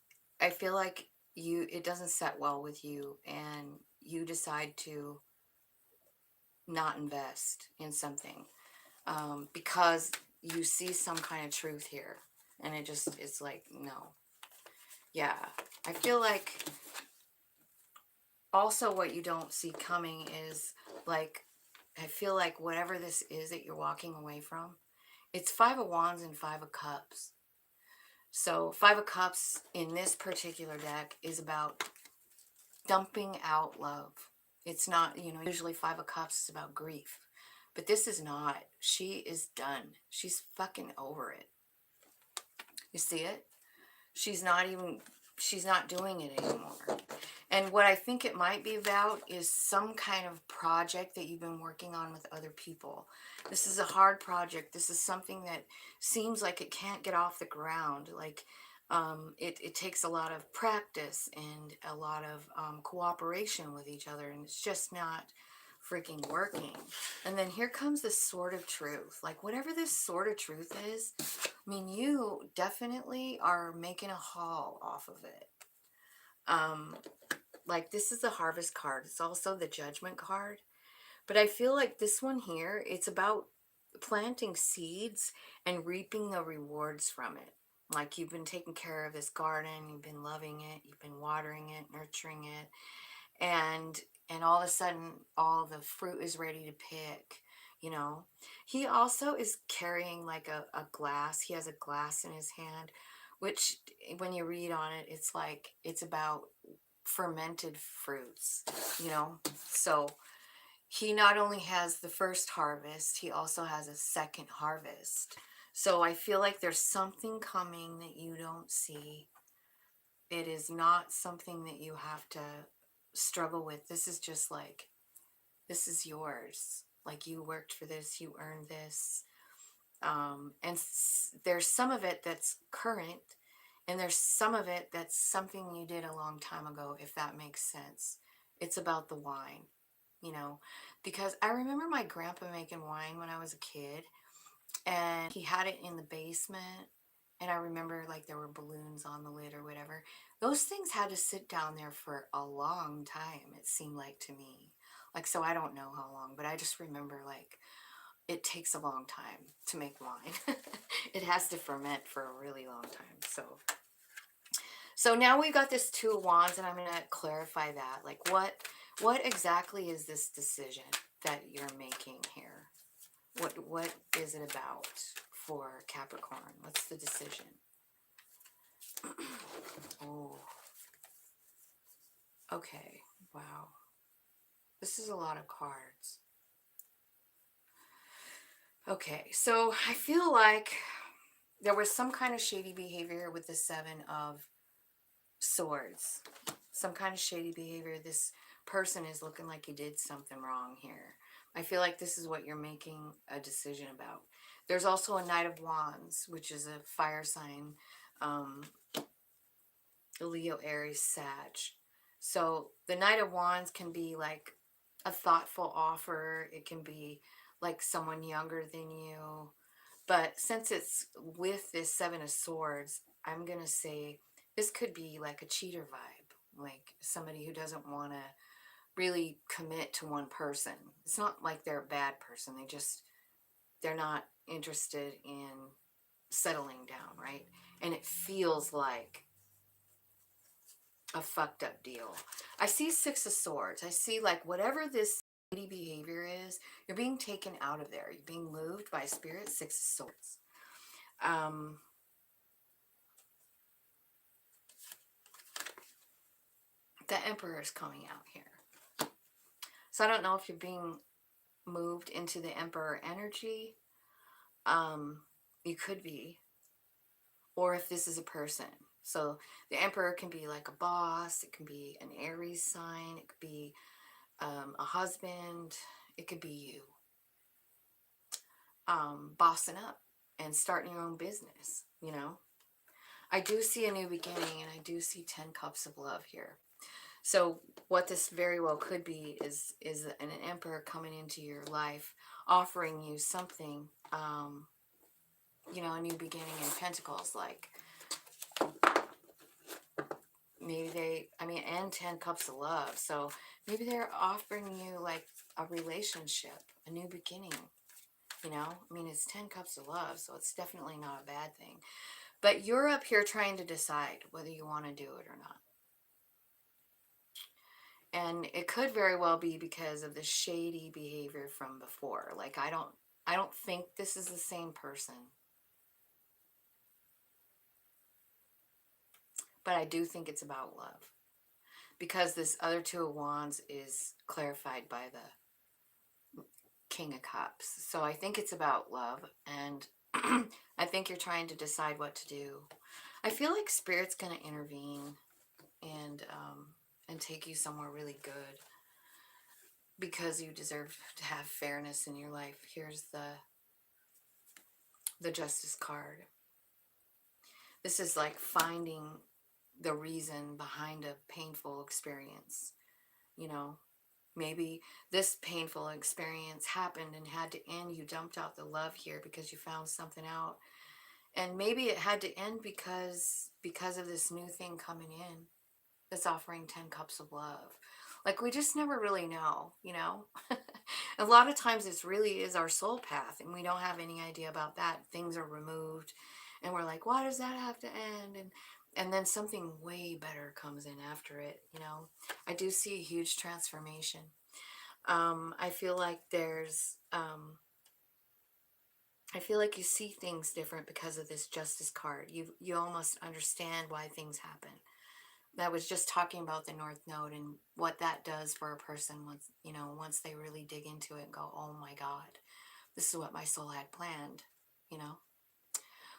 I feel like it doesn't set well with you and you decide to not invest in something because you see some kind of truth here and it's like, no. Yeah, I feel like Also, what you don't see coming is, like, I feel like whatever this is that you're walking away from, it's Five of Wands and Five of Cups. So Five of Cups in this particular deck is about dumping out love. It's not, usually Five of Cups is about grief. But this is not. She is done. She's fucking over it. You see it? She's not doing it anymore. And what I think it might be about is some kind of project that you've been working on with other people. This is a hard project. This is something that seems like it can't get off the ground. Like, it takes a lot of practice and a lot of cooperation with each other, and it's just not freaking working. And then here comes the Sword of Truth. Like, whatever this Sword of Truth is, I mean, you definitely are making a haul off of it. Like, this is the Harvest card. It's also the Judgment card. But I feel like this one here, it's about planting seeds and reaping the rewards from it. Like, you've been taking care of this garden, you've been loving it, you've been watering it, nurturing it, and all of a sudden, all the fruit is ready to pick, you know. He also is carrying like a glass. He has a glass in his hand, which when you read on it, it's like, it's about fermented fruits, you know. So he not only has the first harvest, he also has a second harvest. So I feel like there's something coming that you don't see. It is not something that you have to struggle with. This is just like, this is yours. Like, you worked for this, you earned this. And there's some of it that's current, and there's some of it that's something you did a long time ago, if that makes sense. It's about the wine, you know, because I remember my grandpa making wine when I was a kid, and he had it in the basement. And I remember, like, there were balloons on the lid or whatever. Those things had to sit down there for a long time, it seemed like to me. Like, so I don't know how long, but I just remember, like, it takes a long time to make wine. It has to ferment for a really long time. So now we've got this Two of Wands, and I'm going to clarify that. Like, what exactly is this decision that you're making here? What is it about for Capricorn? What's the decision? Oh, okay. Wow. This is a lot of cards. Okay, so I feel like there was some kind of shady behavior with the Seven of Swords. Some kind of shady behavior. This person is looking like you did something wrong here. I feel like this is what you're making a decision about. There's also a Knight of Wands, which is a fire sign. Leo, Aries, Sag. So the Knight of Wands can be like a thoughtful offer. It can be like someone younger than you. But since it's with this Seven of Swords, I'm going to say this could be like a cheater vibe. Like somebody who doesn't want to really commit to one person. It's not like they're a bad person. They're not interested in settling down, right? And it feels like a fucked up deal. I see Six of Swords. I see, like, whatever this behavior is, you're being taken out of there. You're being moved by Spirit. Six of Swords. The Emperor is coming out here. So I don't know if you're being moved into the Emperor energy. You could be. Or if this is a person. So the Emperor can be like a boss. It can be an Aries sign. It could be a husband. It could be you. Bossing up and starting your own business, you know. I do see a new beginning, and I do see 10 cups of love here. So what this very well could be is an Emperor coming into your life, offering you something, you know, a new beginning in Pentacles, like maybe and 10 cups of love. So maybe they're offering you like a relationship, a new beginning. You know, I mean, it's 10 cups of love, so it's definitely not a bad thing. But you're up here trying to decide whether you want to do it or not. And it could very well be because of the shady behavior from before. Like, I don't think this is the same person. But I do think it's about love. Because this other Two of Wands is clarified by the King of Cups. So I think it's about love. And I think you're trying to decide what to do. I feel like Spirit's going to intervene and take you somewhere really good, because you deserve to have fairness in your life. Here's the Justice card. This is like finding the reason behind a painful experience. You know, maybe this painful experience happened and had to end. You dumped out the love here because you found something out. And maybe it had to end because of this new thing coming in that's offering 10 cups of love. Like, we just never really know, you know? A lot of times this really is our soul path, and we don't have any idea about that. Things are removed, and we're like, why does that have to end? And then something way better comes in after it, you know? I do see a huge transformation. I feel like I feel like you see things different because of this Justice card. You almost understand why things happen. That was just talking about the North Node and what that does for a person once, you know, once they really dig into it and go, oh my God, this is what my soul had planned, you know.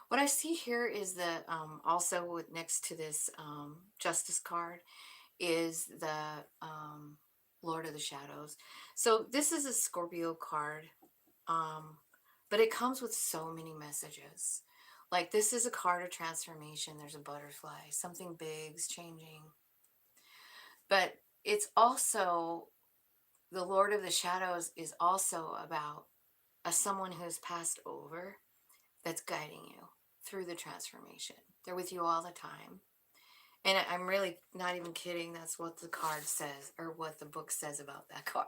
What I see here is that also next to this Justice card is the Lord of the Shadows. So this is a Scorpio card, but it comes with so many messages. Like, this is a card of transformation. There's a butterfly, something big's changing. But it's also, the Lord of the Shadows is also about someone who's passed over that's guiding you through the transformation. They're with you all the time. And I'm really not even kidding. That's what the card says, or what the book says about that card.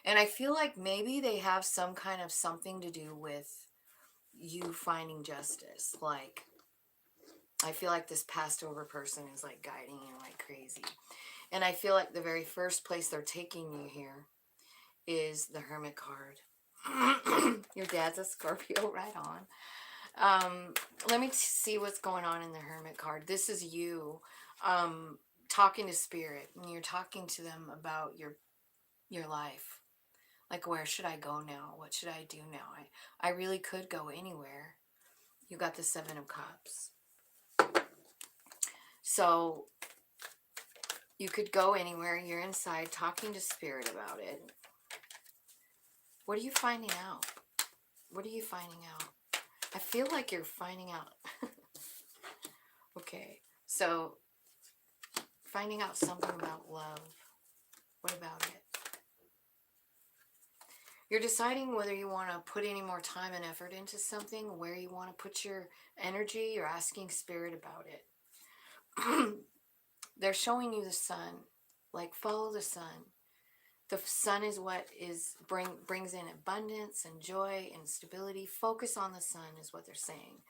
And I feel like maybe they have some kind of something to do with you finding justice. Like, I feel like this passed over person is like guiding you like crazy. And I feel like the very first place they're taking you here is the Hermit card. Your dad's a Scorpio, right on. Let me see what's going on in the Hermit card. This is you talking to Spirit, and you're talking to them about your life. Like, where should I go now? What should I do now? I really could go anywhere. You got the Seven of Cups. So you could go anywhere. You're inside talking to Spirit about it. What are you finding out? What are you finding out? I feel like you're finding out. Okay, so finding out something about love. What about it? You're deciding whether you want to put any more time and effort into something, where you want to put your energy. You're asking Spirit about it. They're showing you the sun. Like, follow the sun. The sun is what brings in abundance and joy and stability. Focus on the sun is what they're saying.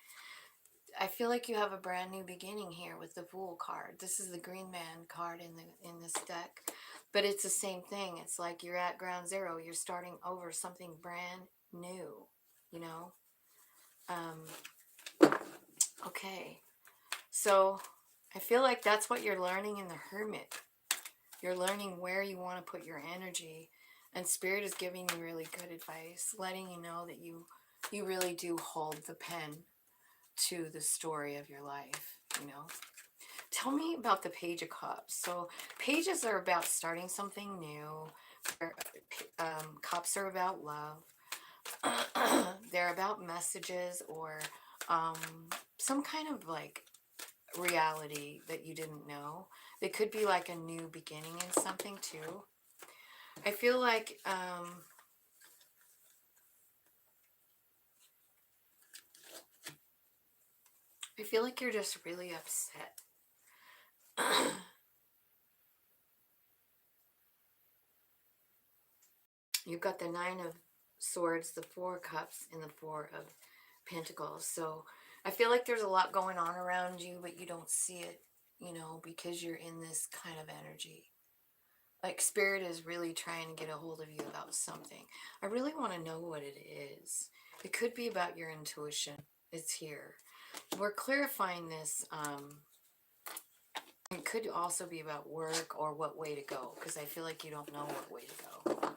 I feel like you have a brand new beginning here with the Fool card. This is the Green Man card in this deck. But it's the same thing. It's like you're at ground zero. You're starting over, something brand new, you know? Okay. So I feel like that's what you're learning in the Hermit. You're learning where you want to put your energy. And Spirit is giving you really good advice, letting you know that you really do hold the pen to the story of your life, you know. Tell me about the Page of Cups. So pages are about starting something new. Cups are about love. They're about messages, or some kind of like reality that you didn't know. They could be like a new beginning in something too. I feel like you're just really upset. You've got the Nine of Swords, the Four of Cups, and the Four of Pentacles. So I feel like there's a lot going on around you, but you don't see it, you know, because you're in this kind of energy. Like Spirit is really trying to get a hold of you about something. I really want to know what it is. It could be about your intuition. It's here. We're clarifying this. It could also be about work or what way to go, because I feel like you don't know what way to go.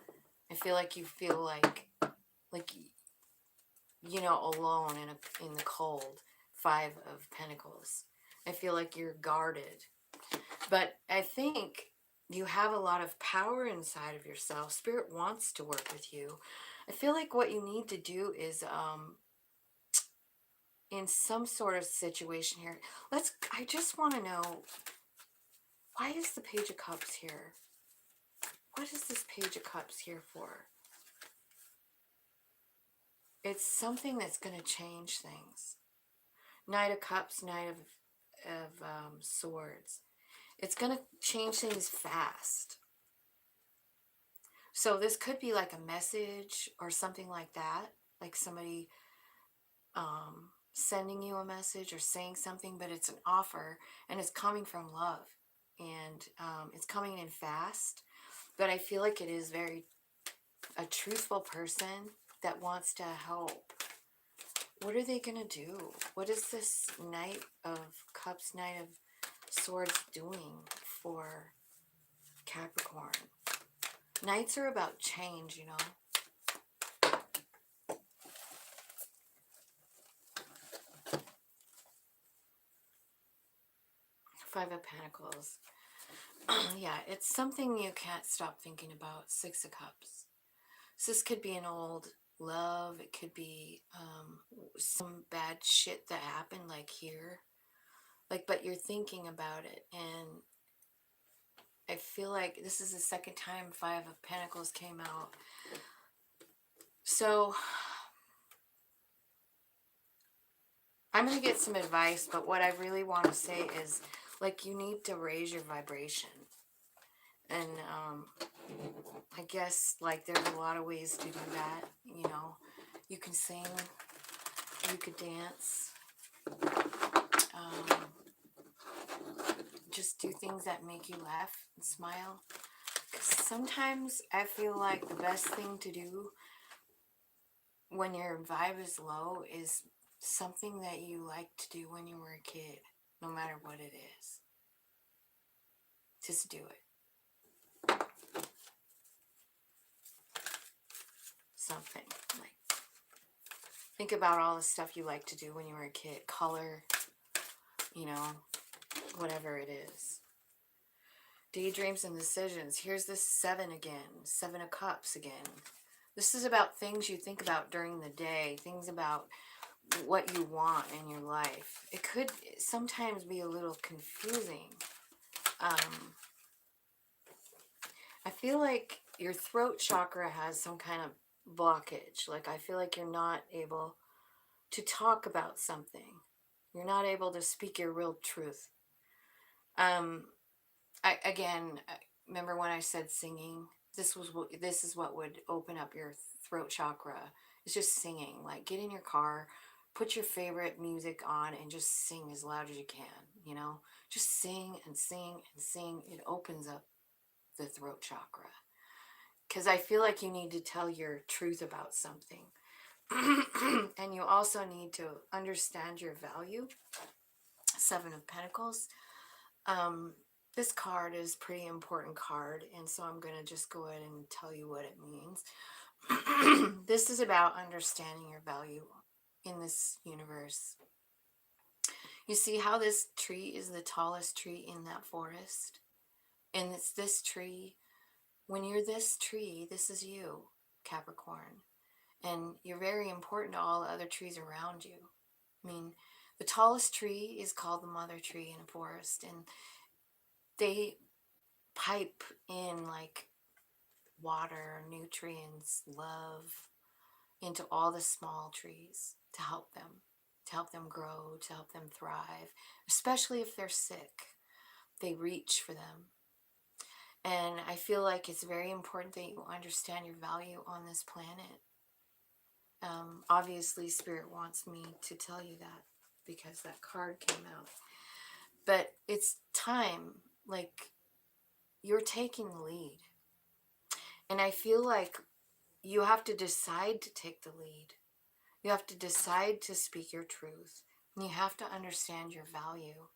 I feel like you feel like you know, alone in the cold. 5 of Pentacles. I feel like you're guarded. But I think you have a lot of power inside of yourself. Spirit wants to work with you. I feel like what you need to do is in some sort of situation here. I just want to know, why is the Page of Cups here? What is this Page of Cups here for? It's something that's going to change things. Knight of Cups, Knight of Swords. It's going to change things fast. So this could be like a message or something like that. Like somebody sending you a message or saying something, but it's an offer and it's coming from love. And it's coming in fast. But I feel like it is a truthful person that wants to help. What are they going to do? What is this Knight of Cups, Knight of Swords doing for Capricorn? Knights are about change, you know. 5 of Pentacles. Yeah, it's something you can't stop thinking about. 6 of Cups. So this could be an old love. It could be some bad shit that happened, like here. Like, but you're thinking about it. And I feel like this is the second time 5 of Pentacles came out. So I'm going to get some advice, but what I really want to say is, like, you need to raise your vibration. And I guess, like, there's a lot of ways to do that, you know. You can sing, you could dance, just do things that make you laugh and smile. 'Cause sometimes I feel like the best thing to do when your vibe is low is something that you liked to do when you were a kid, no matter what it is. Just do it. Something like, think about all the stuff you liked to do when you were a kid. Color, you know, whatever it is. Daydreams and decisions. Here's this 7 again. 7 of Cups again. This is about things you think about during the day. Things about what you want in your life. It could sometimes be a little confusing. I feel like your throat chakra has some kind of blockage. Like, I feel like you're not able to talk about something. You're not able to speak your real truth. Remember when I said singing? This is what would open up your throat chakra. It's just singing. Like, get in your car, put your favorite music on, and just sing as loud as you can. You know, just sing and sing and sing. It opens up the throat chakra. Because I feel like you need to tell your truth about something. And you also need to understand your value. 7 of Pentacles. This card is a pretty important card, and so I'm going to just go ahead and tell you what it means. This is about understanding your value in this universe. You see how this tree is the tallest tree in that forest? And it's this tree. When you're this tree, this is you, Capricorn. And you're very important to all the other trees around you. I mean, the tallest tree is called the mother tree in a forest, and they pipe in like water, nutrients, love into all the small trees to help them grow, to help them thrive, especially if they're sick. They reach for them. And I feel like it's very important that you understand your value on this planet. Obviously, Spirit wants me to tell you that because that card came out. But it's time, like, you're taking the lead. And I feel like you have to decide to take the lead. You have to decide to speak your truth. And you have to understand your value.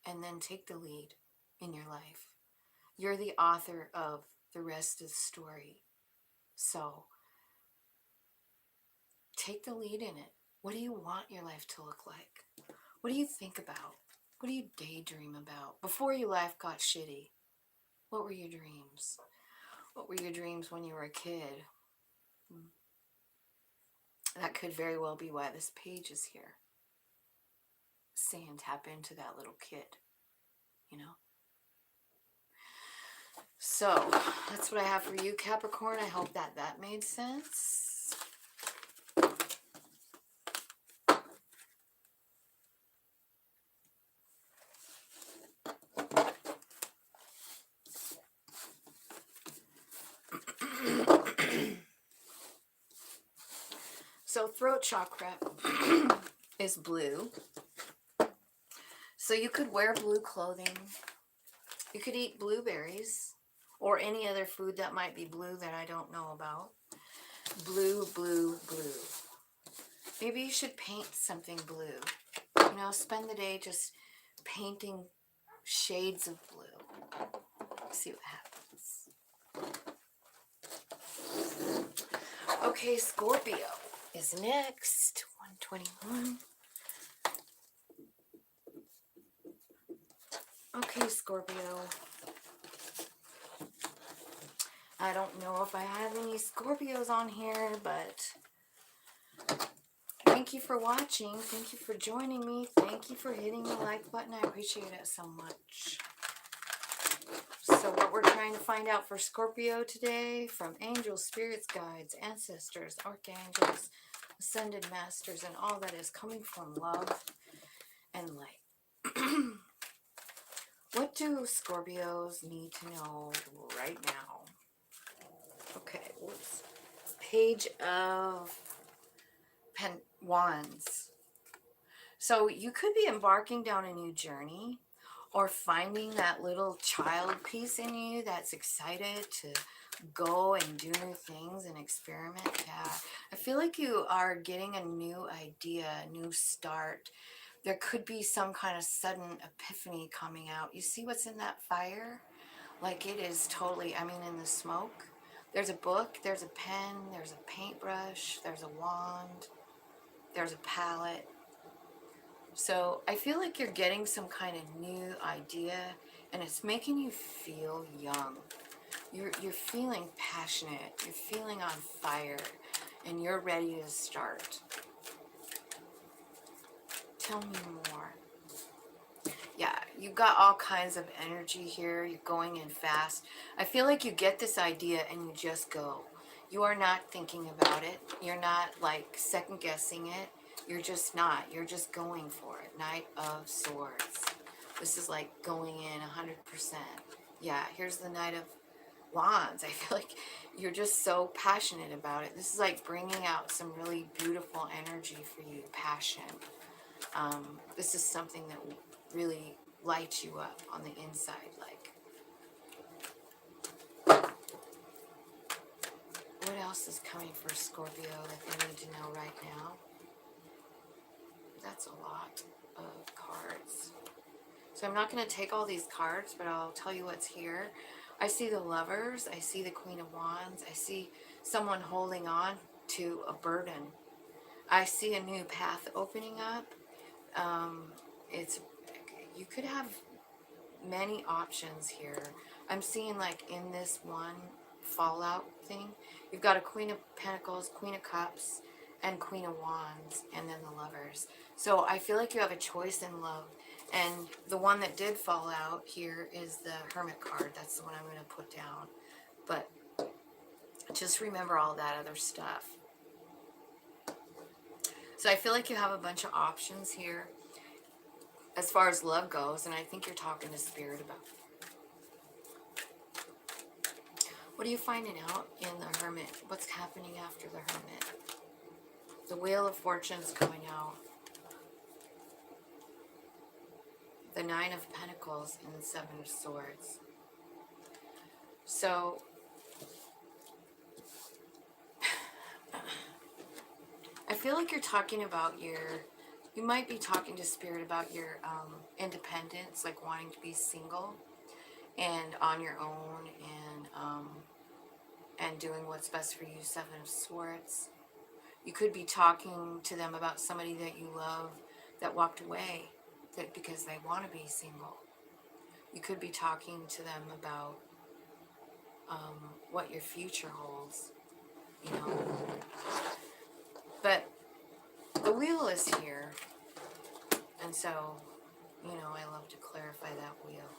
And then take the lead in your life. You're the author of the rest of the story. So take the lead in it. What do you want your life to look like? What do you think about? What do you daydream about? Before your life got shitty, what were your dreams? What were your dreams when you were a kid? That could very well be why this page is here. Saying tap into that little kid, you know? So, that's what I have for you, Capricorn. I hope that made sense. So, throat chakra is blue. So you could wear blue clothing. You could eat blueberries or any other food that might be blue that I don't know about. Blue, blue, blue. Maybe you should paint something blue. You know, spend the day just painting shades of blue. See what happens. Okay, Scorpio is next. 121. Okay, Scorpio. I don't know if I have any Scorpios on here, but thank you for watching. Thank you for joining me. Thank you for hitting the like button. I appreciate it so much. So what we're trying to find out for Scorpio today, from angels, spirits, guides, ancestors, archangels, ascended masters, and all that is coming from love and light. What do Scorpios need to know right now? Okay, whoops. Page of Wands. So you could be embarking down a new journey, or finding that little child piece in you that's excited to go and do new things and experiment. Yeah, I feel like you are getting a new idea, a new start. There could be some kind of sudden epiphany coming out. You see what's in that fire? Like, it is totally, I mean, in the smoke. There's a book, there's a pen, there's a paintbrush, there's a wand, there's a palette. So I feel like you're getting some kind of new idea, and it's making you feel young. You're feeling passionate, you're feeling on fire, and you're ready to start. Tell me more. Yeah, you've got all kinds of energy here. You're going in fast. I feel like you get this idea and you just go. You are not thinking about it. You're not like second guessing it. You're just not. You're just going for it. Knight of Swords. This is like going in 100%. Yeah, here's the Knight of Wands. I feel like you're just so passionate about it. This is like bringing out some really beautiful energy for you, passion. This is something that really lights you up on the inside. Like, what else is coming for Scorpio that they need to know right now? That's a lot of cards. So I'm not going to take all these cards, but I'll tell you what's here. I see the Lovers. I see the Queen of Wands. I see someone holding on to a burden. I see a new path opening up. You could have many options here. I'm seeing, like, in this one fallout thing, you've got a Queen of Pentacles, Queen of Cups, and Queen of Wands, and then the Lovers. So I feel like you have a choice in love. And the one that did fall out here is the Hermit card. That's the one I'm going to put down. But just remember all that other stuff. So I feel like you have a bunch of options here as far as love goes, and I think you're talking to Spirit about it. What are you finding out in the Hermit? What's happening after the Hermit? The Wheel of Fortune's coming out. The Nine of Pentacles and the Seven of Swords. So I feel like you're talking about you might be talking to Spirit about your independence, like wanting to be single and on your own, and doing what's best for you, Seven of Swords. You could be talking to them about somebody that you love that walked away because they want to be single. You could be talking to them about what your future holds, you know. But the wheel is here, and so, you know, I love to clarify that wheel.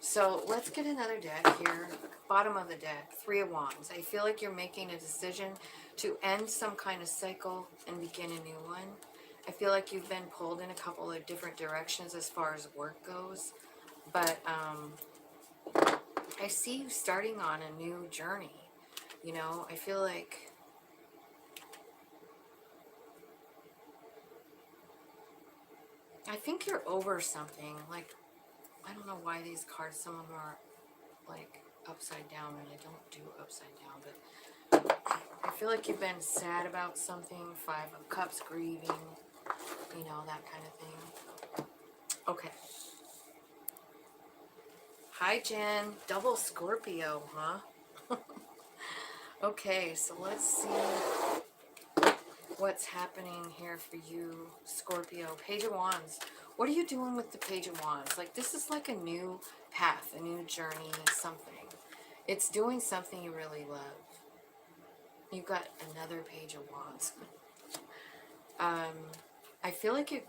So let's get another deck here. Bottom of the deck, Three of Wands. I feel like you're making a decision to end some kind of cycle and begin a new one. I feel like you've been pulled in a couple of different directions as far as work goes. But I see you starting on a new journey. You know, I feel like you're over something. Like, I don't know why these cards, some of them are like upside down, and I don't do upside down, but I feel like you've been sad about something. Five of Cups, grieving, you know, that kind of thing. Okay. Hi, Jen. Double Scorpio, huh? Okay, so let's see what's happening here for you, Scorpio. Page of Wands. What are you doing with the Page of Wands? Like, this is like a new path, a new journey, something. It's doing something you really love. You've got another Page of Wands. I feel like you're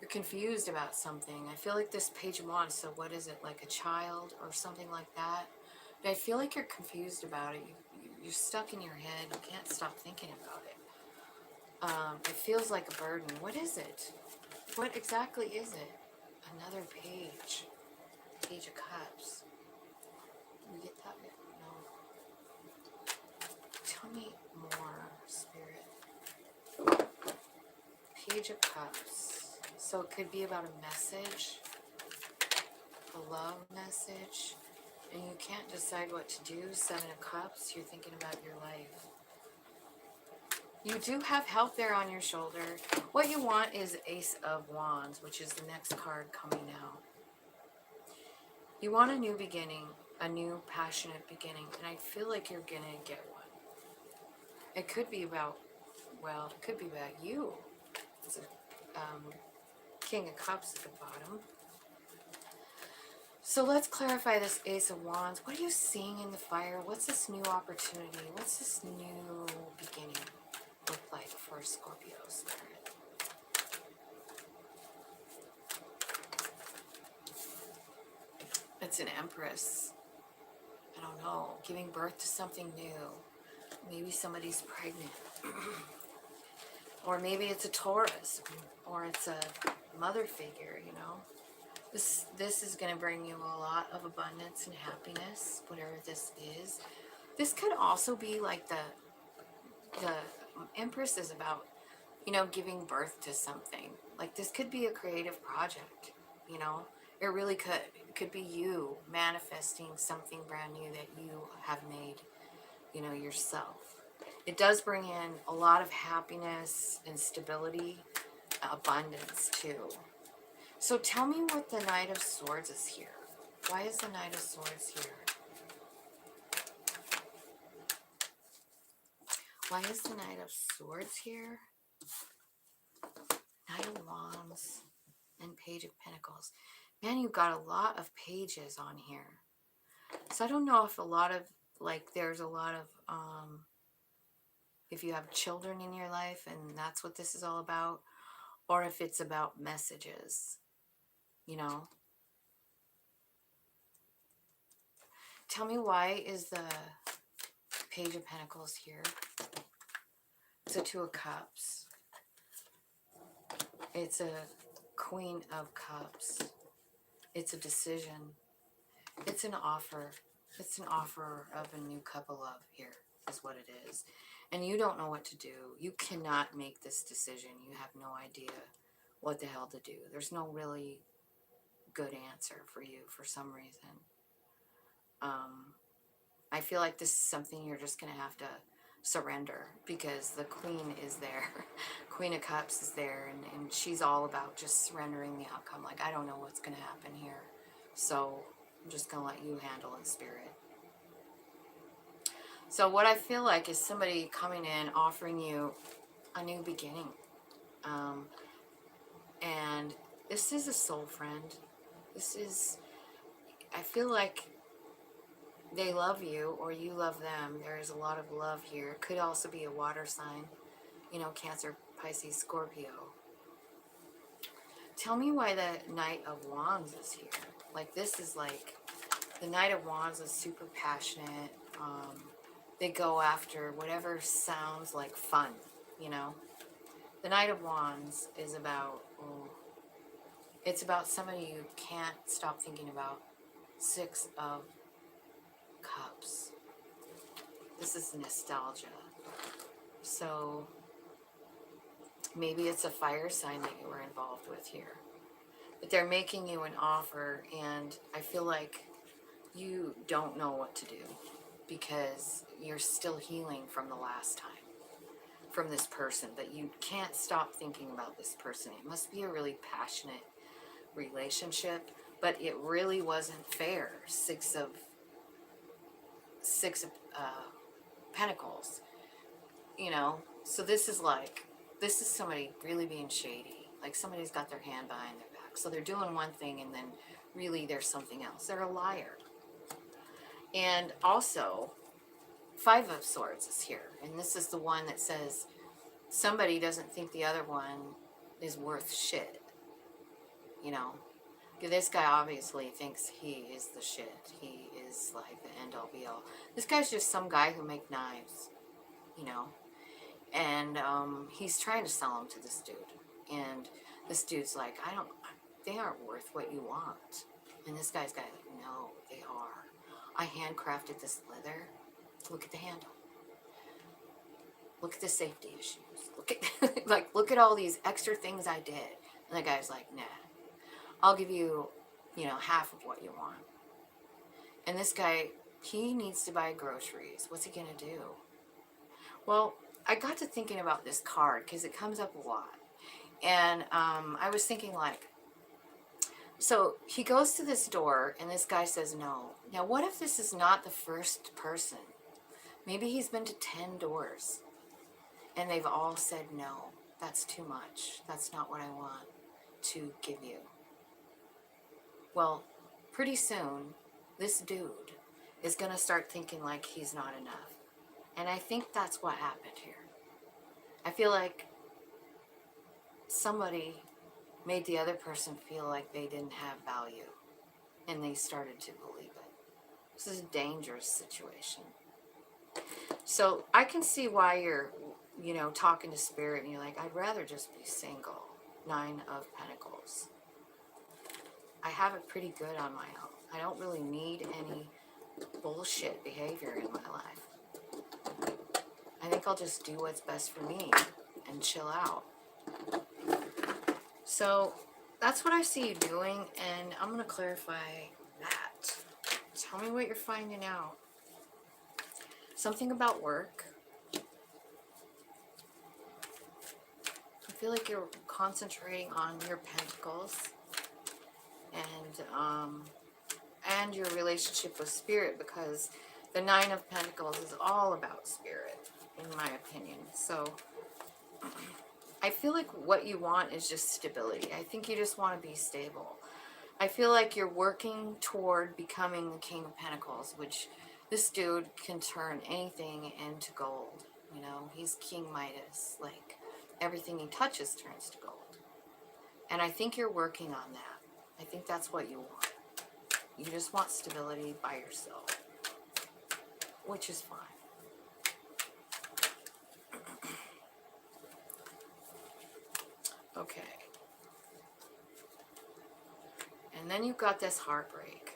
confused about something. I feel like this Page of Wands, so what is it, like a child or something like that? But I feel like you're confused about it. You're stuck in your head. You can't stop thinking about it. It feels like a burden. What is it? What exactly is it? Another page. Page of Cups. You get that? No. Tell me more, Spirit. Page of Cups. So it could be about a message. A love message. And you can't decide what to do. Seven of Cups. You're thinking about your life. You do have help there on your shoulder. What you want is Ace of Wands, which is the next card coming out. You want a new beginning, a new passionate beginning, and I feel like you're going to get one. It could be about, well, it could be about you. It's a King of Cups at the bottom. So let's clarify this Ace of Wands. What are you seeing in the fire? What's this new opportunity? What's this new beginning look like for Scorpio Spirit? It's an Empress. I don't know. Giving birth to something new. Maybe somebody's pregnant. Or maybe it's a Taurus. Or it's a mother figure, you know. This is going to bring you a lot of abundance and happiness, whatever this is. This could also be like the Empress is about, you know, giving birth to something. Like, this could be a creative project, you know. It really could. It could be you manifesting something brand new that you have made, you know, yourself. It does bring in a lot of happiness and stability, abundance too. So tell me what the Knight of Swords is here. Why is the Knight of Swords here? Why is the Knight of Swords here? Knight of Wands and Page of Pentacles. Man, you've got a lot of pages on here. So I don't know if a lot of, like, there's a lot of, if you have children in your life and that's what this is all about, or if it's about messages, you know. Tell me, why is the Page of Pentacles here? It's a Two of Cups. It's a Queen of Cups. It's a decision. It's an offer. It's an offer of a new cup of love here, is what it is. And you don't know what to do. You cannot make this decision. You have no idea what the hell to do. There's no really good answer for you for some reason. I feel like this is something you're just going to have to surrender, because the Queen is there. Queen of Cups is there, and she's all about just surrendering the outcome. Like, I don't know what's going to happen here, so I'm just going to let you handle it, Spirit. So what I feel like is somebody coming in offering you a new beginning. And this is a soul friend. This is, I feel like they love you or you love them. There is a lot of love here. It could also be a water sign, you know, Cancer, Pisces, Scorpio. Tell me why the Knight of Wands is here. Like, this is like, the Knight of Wands is super passionate. They go after whatever sounds like fun, you know. The Knight of Wands is about, it's about somebody you can't stop thinking about. Six of Cups. This is nostalgia. So maybe it's a fire sign that you were involved with here. But they're making you an offer, and I feel like you don't know what to do, because you're still healing from the last time, from this person, but you can't stop thinking about this person. It must be a really passionate relationship, but it really wasn't fair. Six of Pentacles, you know. So this is like, this is somebody really being shady. Like, somebody's got their hand behind their back. So they're doing one thing, and then really there's something else. They're a liar. And also, Five of Swords is here. And this is the one that says somebody doesn't think the other one is worth shit. You know? This guy obviously thinks he is the shit. He is like the end all be all. This guy's just some guy who makes knives, you know? And he's trying to sell them to this dude. And this dude's like, they aren't worth what you want. And this guy's like, no, they are. I handcrafted this leather. Look at the handle. Look at the safety issues. Look at, like, look at all these extra things I did. And the guy's like, nah, I'll give you, you know, half of what you want. And this guy, he needs to buy groceries. What's he going to do? Well, I got to thinking about this card because it comes up a lot. And I was thinking, like, so he goes to this door and this guy says no. Now, what if this is not the first person? Maybe he's been to 10 doors and they've all said no. That's too much. That's not what I want to give you. Well, pretty soon, this dude is going to start thinking like he's not enough. And I think that's what happened here. I feel like somebody made the other person feel like they didn't have value, and they started to believe it. This is a dangerous situation. So I can see why you're, you know, talking to Spirit and you're like, I'd rather just be single. Nine of Pentacles. I have it pretty good on my own. I don't really need any bullshit behavior in my life. I think I'll just do what's best for me and chill out. So that's what I see you doing, and I'm going to clarify that. Tell me what you're finding out. Something about work. I feel like you're concentrating on your pentacles and your relationship with Spirit, because the Nine of Pentacles is all about Spirit, in my opinion. So I feel like what you want is just stability. I think you just want to be stable. I feel like you're working toward becoming the King of Pentacles, which this dude can turn anything into gold. You know, he's King Midas. Like, everything he touches turns to gold. And I think you're working on that. I think that's what you want. You just want stability by yourself, which is fine. Okay. And then you've got this heartbreak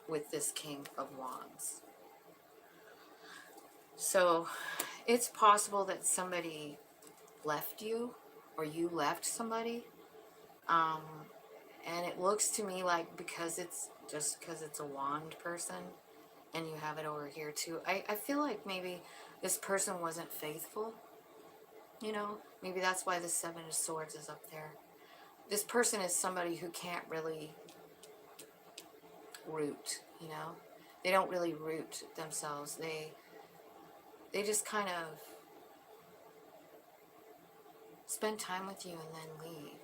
with this King of Wands. So it's possible that somebody left you, or you left somebody. And it looks to me like because it's a wand person, and you have it over here too. I feel like maybe this person wasn't faithful, you know? Maybe that's why the Seven of Swords is up there. This person is somebody who can't really root, you know? They don't really root themselves. They just kind of spend time with you and then leave.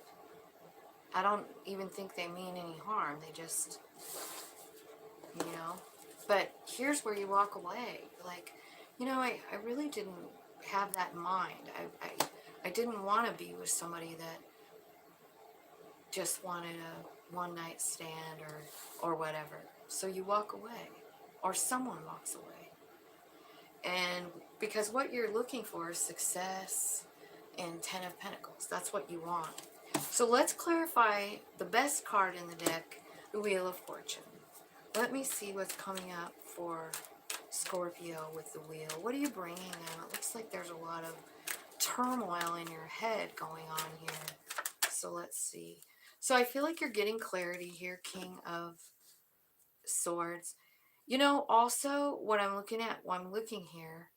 I don't even think they mean any harm. They just, you know? But here's where you walk away. Like, you know, I really didn't have that in mind. I didn't want to be with somebody that just wanted a one night stand or whatever. So you walk away, or someone walks away. And because what you're looking for is success and Ten of Pentacles. That's what you want. So let's clarify the best card in the deck, the Wheel of Fortune. Let me see what's coming up for Scorpio with the wheel. What are you bringing them? It looks like there's a lot of turmoil in your head going on here. So let's see. So I feel like you're getting clarity here, King of Swords. You know, also what I'm looking at, while I'm looking here,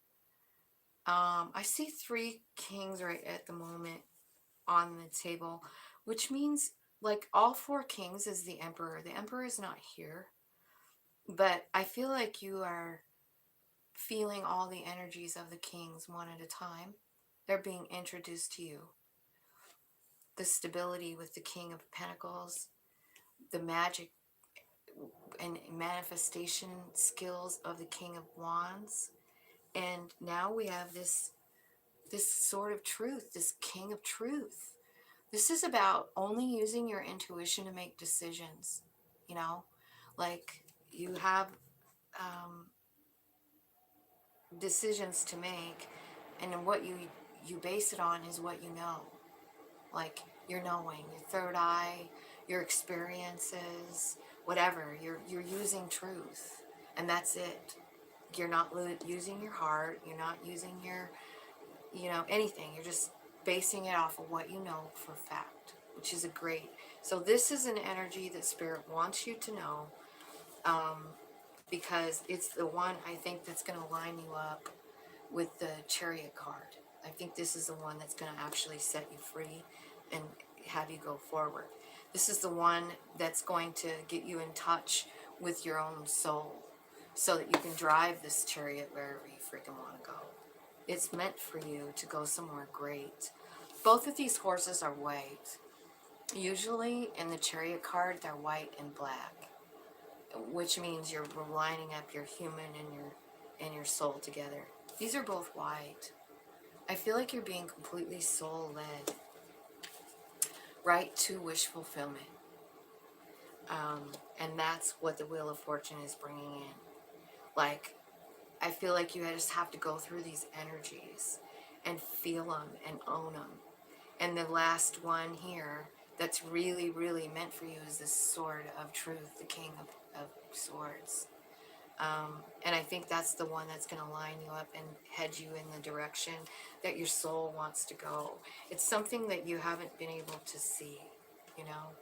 I see 3 kings right at the moment on the table, which means like all 4 kings is the emperor. The emperor is not here, but I feel like you are feeling all the energies of the kings one at a time. They're being introduced to you. The stability with the King of Pentacles, the magic and manifestation skills of the King of Wands, and now we have this Sword of Truth, this King of Truth. This is about only using your intuition to make decisions, you know? Like, you have decisions to make, and then what you base it on is what you know. Like, your knowing, your third eye, your experiences, whatever. You're using truth, and that's it. You're not using your heart. You're not using your, you know, anything. You're just basing it off of what you know for fact, which is a great. So this is an energy that Spirit wants you to know, because it's the one I think that's going to line you up with the Chariot card. I think this is the one that's going to actually set you free and have you go forward. This is the one that's going to get you in touch with your own soul so that you can drive this chariot wherever you freaking want to go. It's meant for you to go somewhere great. Both of these horses are white. Usually in the Chariot card, they're white and black, which means you're lining up your human and your soul together. These are both white. I feel like you're being completely soul-led right to wish fulfillment. And that's what the Wheel of Fortune is bringing in. Like, I feel like you just have to go through these energies and feel them and own them. And the last one here that's really, really meant for you is this Sword of Truth, the King of Swords. And I think that's the one that's going to line you up and head you in the direction that your soul wants to go. It's something that you haven't been able to see, you know.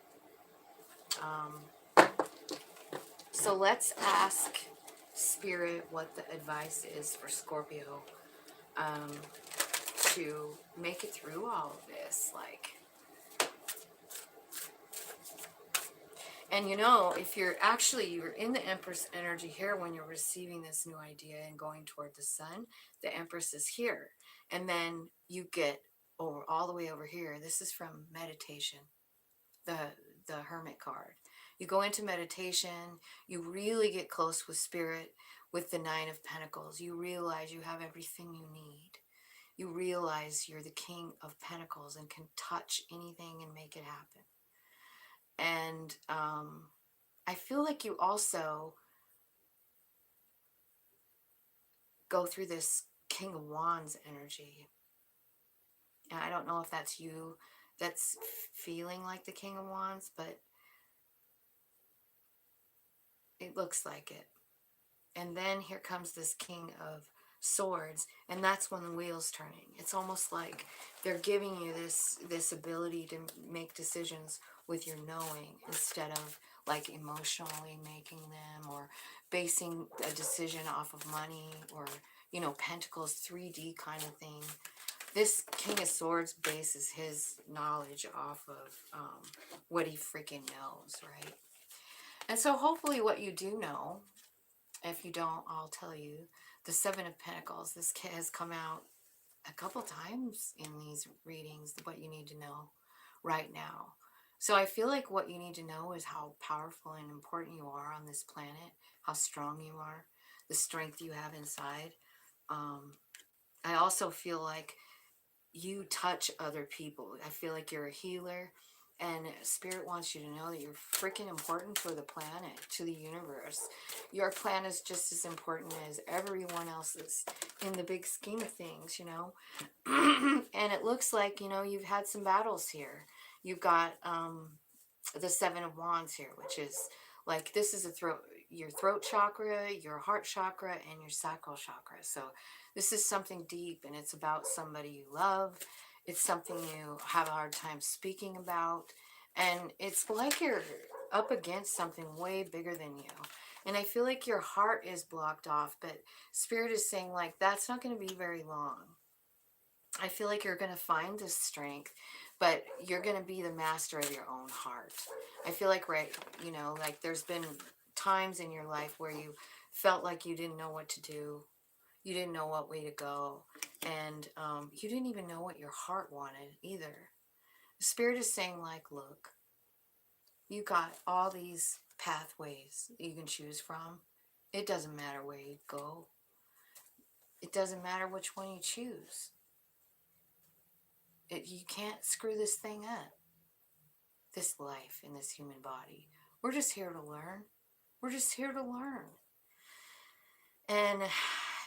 So let's ask Spirit what the advice is for Scorpio to make it through all of this. Like, and you know, if you're in the Empress energy here when you're receiving this new idea and going toward the sun, the Empress is here. And then you get over all the way over here. This is from meditation, the Hermit card. You go into meditation, you really get close with Spirit with the Nine of Pentacles. You realize you have everything you need. You realize you're the King of Pentacles and can touch anything and make it happen. And I feel like you also go through this King of Wands energy. And I don't know if that's you that's feeling like the King of Wands, but it looks like it. And then here comes this King of Swords, and that's when the wheel's turning. It's almost like they're giving you this ability to make decisions with your knowing instead of like emotionally making them, or basing a decision off of money, or you know, Pentacles 3D kind of thing. This King of Swords bases his knowledge off of what he freaking knows, right? And so hopefully what you do know, if you don't, I'll tell you, the Seven of Pentacles, this has come out a couple times in these readings, what you need to know right now. So I feel like what you need to know is how powerful and important you are on this planet, how strong you are, the strength you have inside. I also feel like you touch other people. I feel like you're a healer, and Spirit wants you to know that you're freaking important for the planet, to the universe. Your planet is just as important as everyone else's in the big scheme of things, you know. And it looks like, you know, you've had some battles here. You've got the Seven of Wands here, which is like, this is your throat chakra, your heart chakra, and your sacral chakra. So this is something deep, and it's about somebody you love. It's something you have a hard time speaking about, and it's like you're up against something way bigger than you. And I feel like your heart is blocked off, but Spirit is saying like, that's not going to be very long. I feel like you're going to find this strength, but you're going to be the master of your own heart. I feel like, right, you know, like there's been times in your life where you felt like you didn't know what to do. You didn't know what way to go. And you didn't even know what your heart wanted either. The Spirit is saying like, look, you got all these pathways that you can choose from. It doesn't matter where you go. It doesn't matter which one you choose. You can't screw this thing up. This life in this human body. We're just here to learn. We're just here to learn. And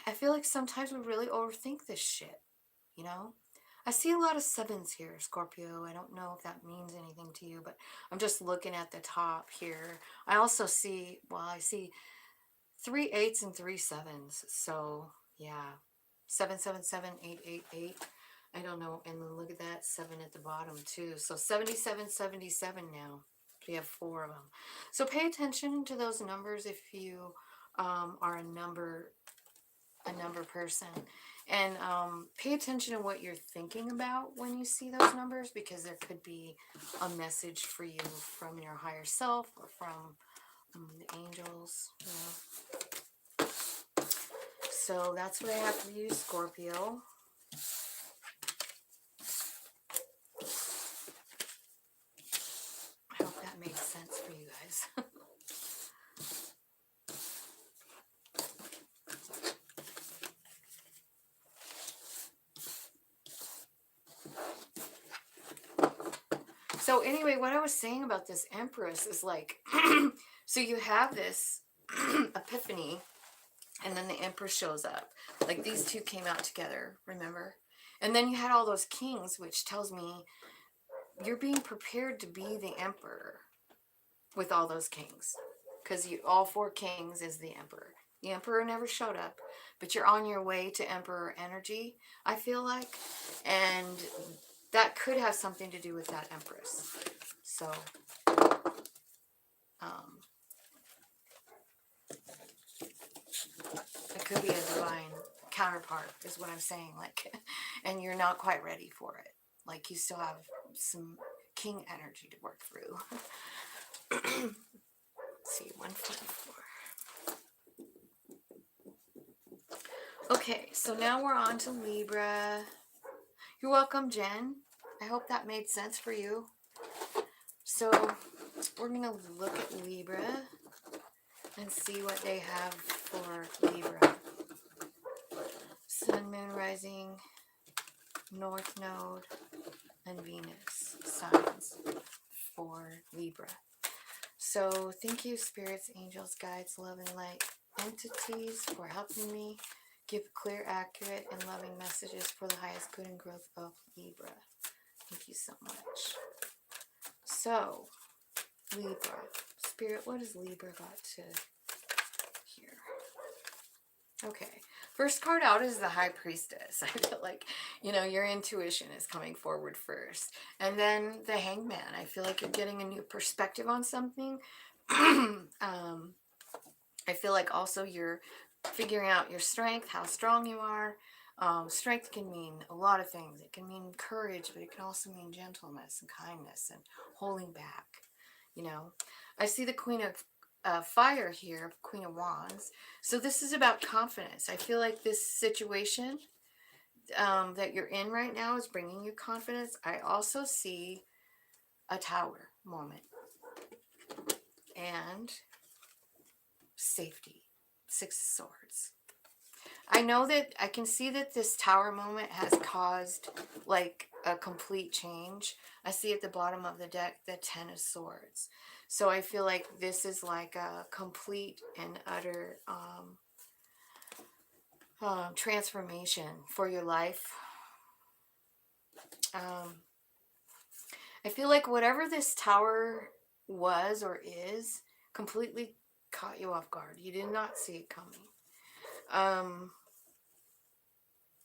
I feel like sometimes we really overthink this shit, you know? I see a lot of sevens here, Scorpio. I don't know if that means anything to you, but I'm just looking at the top here. I also see, well, I see 3 8s and 3 7s. So, yeah. 777 888. I don't know. And then look at that 7 at the bottom too. So 77, 77 now. We have 4 of them. So pay attention to those numbers if you are a number person. And pay attention to what you're thinking about when you see those numbers, because there could be a message for you from your higher self or from the angels. You know? So that's what I have for you, Scorpio. I hope that made sense for you guys. So anyway, what I was saying about this Empress is like, so you have this epiphany, and then the Empress shows up. Like these two came out together, remember? And then you had all those kings, which tells me you're being prepared to be the emperor with all those kings. Because all 4 kings is the emperor. The emperor never showed up, but you're on your way to emperor energy, I feel like. And that could have something to do with that Empress. So, it could be a divine counterpart, is what I'm saying. Like, and you're not quite ready for it. Like, you still have some king energy to work through. Let's see, 144. Okay, so now we're on to Libra. You're welcome, Jen. I hope that made sense for you. So we're going to look at Libra and see what they have for Libra. Sun, Moon, Rising, North Node, and Venus signs for Libra. So thank you, spirits, angels, guides, love, and light entities, for helping me give clear, accurate, and loving messages for the highest good and growth of Libra. Thank you so much. So, Libra. Spirit, what has Libra got to here? Okay. First card out is the High Priestess. I feel like, you know, your intuition is coming forward first. And then the Hangman. I feel like you're getting a new perspective on something. I feel like also you're figuring out your strength, how strong you are. Strength can mean a lot of things. It can mean courage, but it can also mean gentleness and kindness and holding back. You know, I see the Queen of Fire here, Queen of Wands. So this is about confidence. I feel like this situation that you're in right now is bringing you confidence. I also see a Tower moment and safety, Six of Swords. I know that I can see that this Tower moment has caused like a complete change. I see at the bottom of the deck the Ten of Swords. So I feel like this is like a complete and utter transformation for your life. I feel like whatever this Tower was or is completely caught you off guard. You did not see it coming.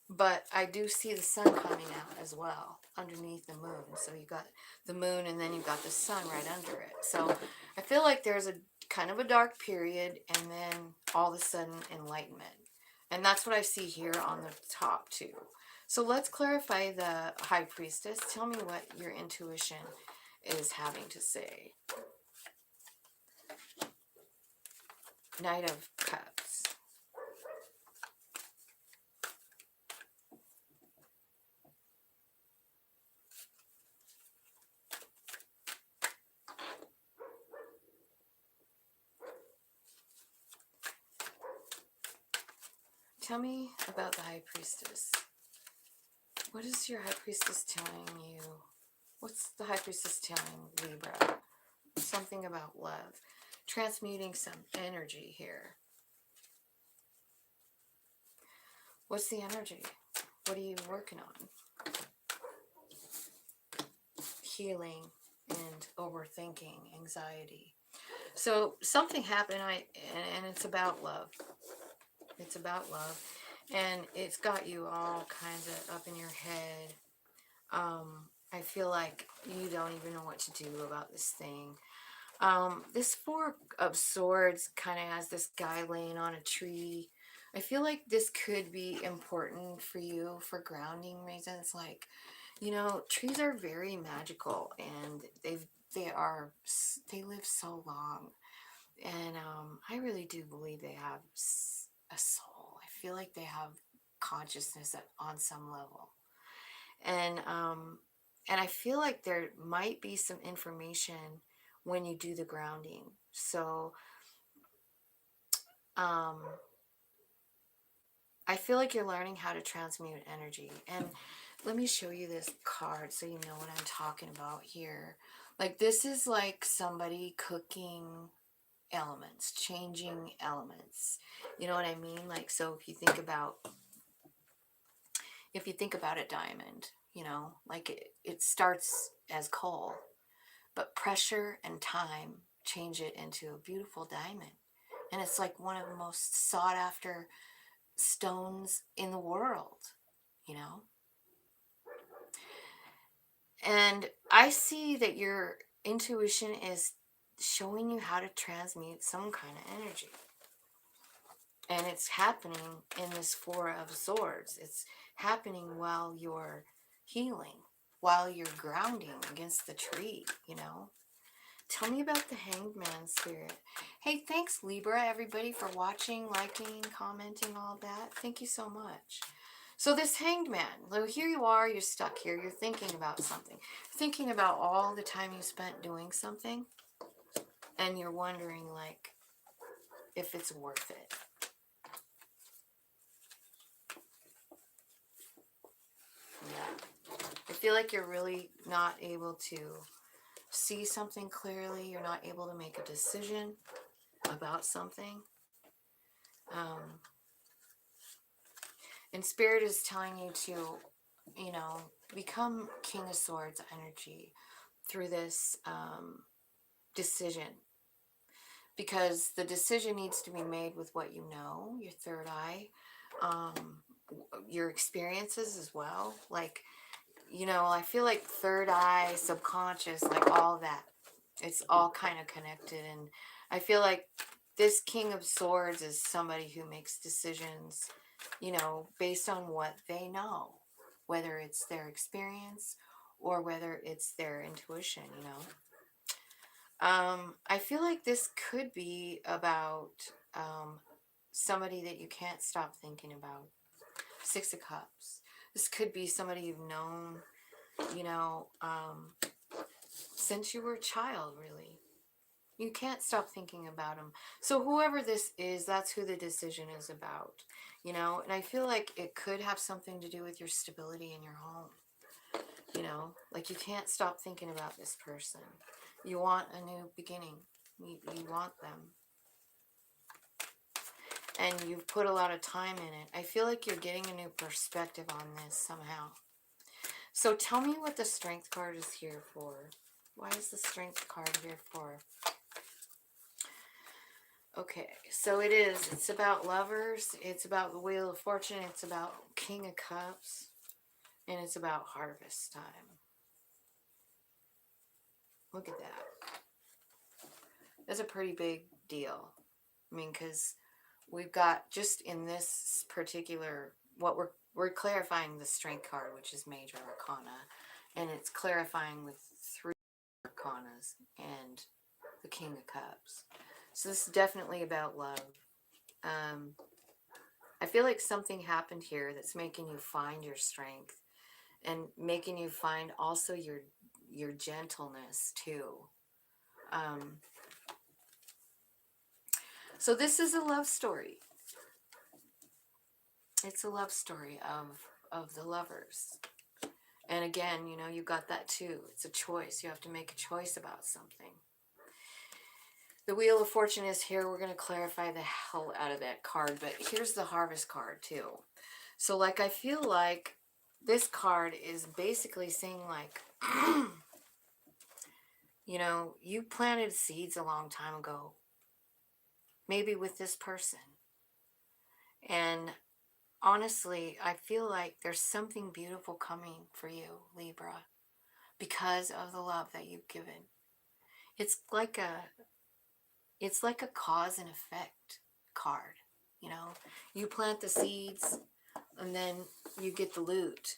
But I do see the sun coming out as well underneath the moon. So you got the moon and then you got the sun right under it. So I feel like there's a kind of a dark period and then all of a sudden enlightenment. And that's what I see here on the top too. So let's clarify the High Priestess. Tell me what your intuition is having to say. Knight of Cups. Tell me about the High Priestess. What is your High Priestess telling you? What's the High Priestess telling Libra? Something about love. Transmuting some energy here. What's the energy? What are you working on? Healing and overthinking, anxiety. So something happened, and it's about love. It's about love. And it's got you all kinds of up in your head. I feel like you don't even know what to do about this thing. This Four of Swords kind of has this guy laying on a tree. I feel like this could be important for you for grounding reasons. Like, you know, trees are very magical and they live so long. And I really do believe they have a soul. I feel like they have consciousness on some level. And I feel like there might be some information when you do the grounding. So I feel like you're learning how to transmute energy. And let me show you this card so you know what I'm talking about here. Like this is like somebody cooking elements, changing elements. You know what I mean? Like, so if you think about a diamond, you know, like it starts as coal, but pressure and time change it into a beautiful diamond. And it's like one of the most sought after stones in the world, you know? And I see that your intuition is showing you how to transmute some kind of energy. And it's happening in this Four of Swords. It's happening while you're healing, while you're grounding against the tree, you know? Tell me about the Hanged Man spirit. Hey, thanks Libra, everybody, for watching, liking, commenting, all that. Thank you so much. So this Hanged Man, so here you are, you're stuck here, you're thinking about something. Thinking about all the time you spent doing something, and you're wondering, like, if it's worth it. Yeah. I feel like you're really not able to see something clearly. You're not able to make a decision about something. And Spirit is telling you to, you know, become King of Swords energy through this decision. Because the decision needs to be made with what you know, your third eye. your experiences as well. Like, you know, I feel like third eye, subconscious, like all that. It's all kind of connected. And I feel like this King of Swords is somebody who makes decisions, you know, based on what they know, whether it's their experience or whether it's their intuition, you know. I feel like this could be about somebody that you can't stop thinking about. Six of Cups. This could be somebody you've known, you know, since you were a child, really. You can't stop thinking about them. So whoever this is, that's who the decision is about, you know. And I feel like it could have something to do with your stability in your home, you know. Like, you can't stop thinking about this person. You want a new beginning. You want them. And you've put a lot of time in it. I feel like you're getting a new perspective on this somehow. So tell me what the Strength card is here for. Why is the Strength card here for? Okay, so it's about lovers, it's about the Wheel of Fortune, it's about King of Cups, and it's about harvest time. Look at that. That's a pretty big deal. I mean, because we've got, just in this particular, what we're clarifying the Strength card, which is Major Arcana, and it's clarifying with 3 Arcanas and the King of Cups. So this is definitely about love. I feel like something happened here that's making you find your strength and making you find also your gentleness too. So this is a love story. It's a love story of the lovers. And again, you know, you got that too. It's a choice. You have to make a choice about something. The Wheel of Fortune is here. We're going to clarify the hell out of that card. But here's the Harvest card too. So, like, I feel like this card is basically saying, like, you know, you planted seeds a long time ago. Maybe with this person. And honestly, I feel like there's something beautiful coming for you, Libra, because of the love that you've given. It's like a cause and effect card, you know. You plant the seeds and then you get the loot,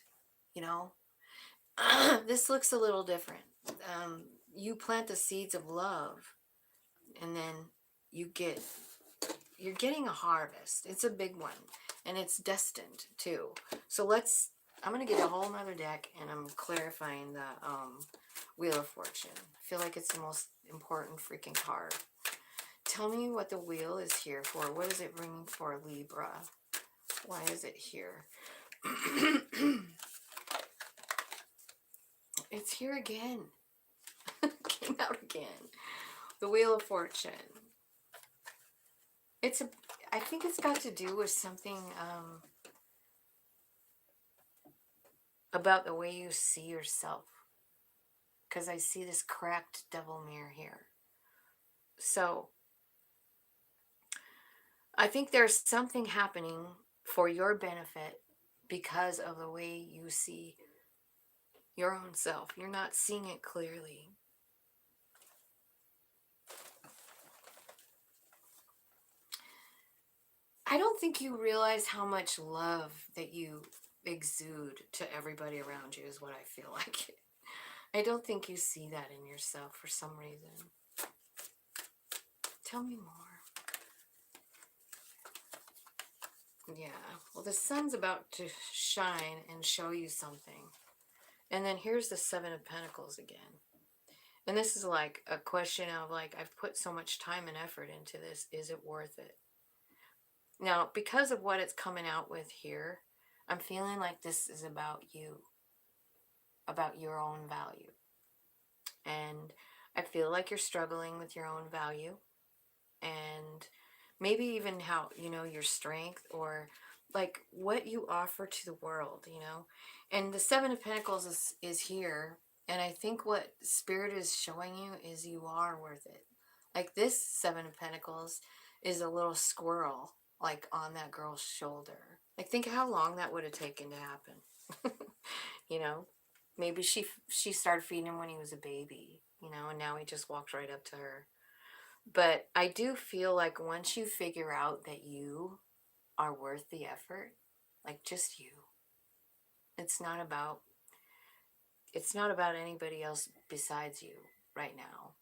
you know. This looks a little different. You plant the seeds of love and then you're getting a harvest. It's a big one and it's destined too. So I'm going to get a whole nother deck and I'm clarifying the Wheel of Fortune. I feel like it's the most important freaking card. Tell me what the wheel is here for. What is it bringing for, Libra? Why is it here? It's here again. Came out again. The Wheel of Fortune. I think it's got to do with something about the way you see yourself. Because I see this cracked devil mirror here. So I think there's something happening for your benefit because of the way you see your own self. You're not seeing it clearly. I don't think you realize how much love that you exude to everybody around you is what I feel like. I don't think you see that in yourself for some reason. Tell me more. Yeah, well, the sun's about to shine and show you something. And then here's the Seven of Pentacles again. And this is like a question of, like, I've put so much time and effort into this. Is it worth it? Now, because of what it's coming out with here, I'm feeling like this is about you, about your own value. And I feel like you're struggling with your own value and maybe even how, you know, your strength or like what you offer to the world, you know. And the Seven of Pentacles is here. And I think what Spirit is showing you is you are worth it. Like, this Seven of Pentacles is a little squirrel, like, on that girl's shoulder. Like, think how long that would have taken to happen. You know, maybe she started feeding him when he was a baby, you know, and now he just walked right up to her. But I do feel like once you figure out that you are worth the effort, like just you, it's not about it's not about anybody else besides you right now.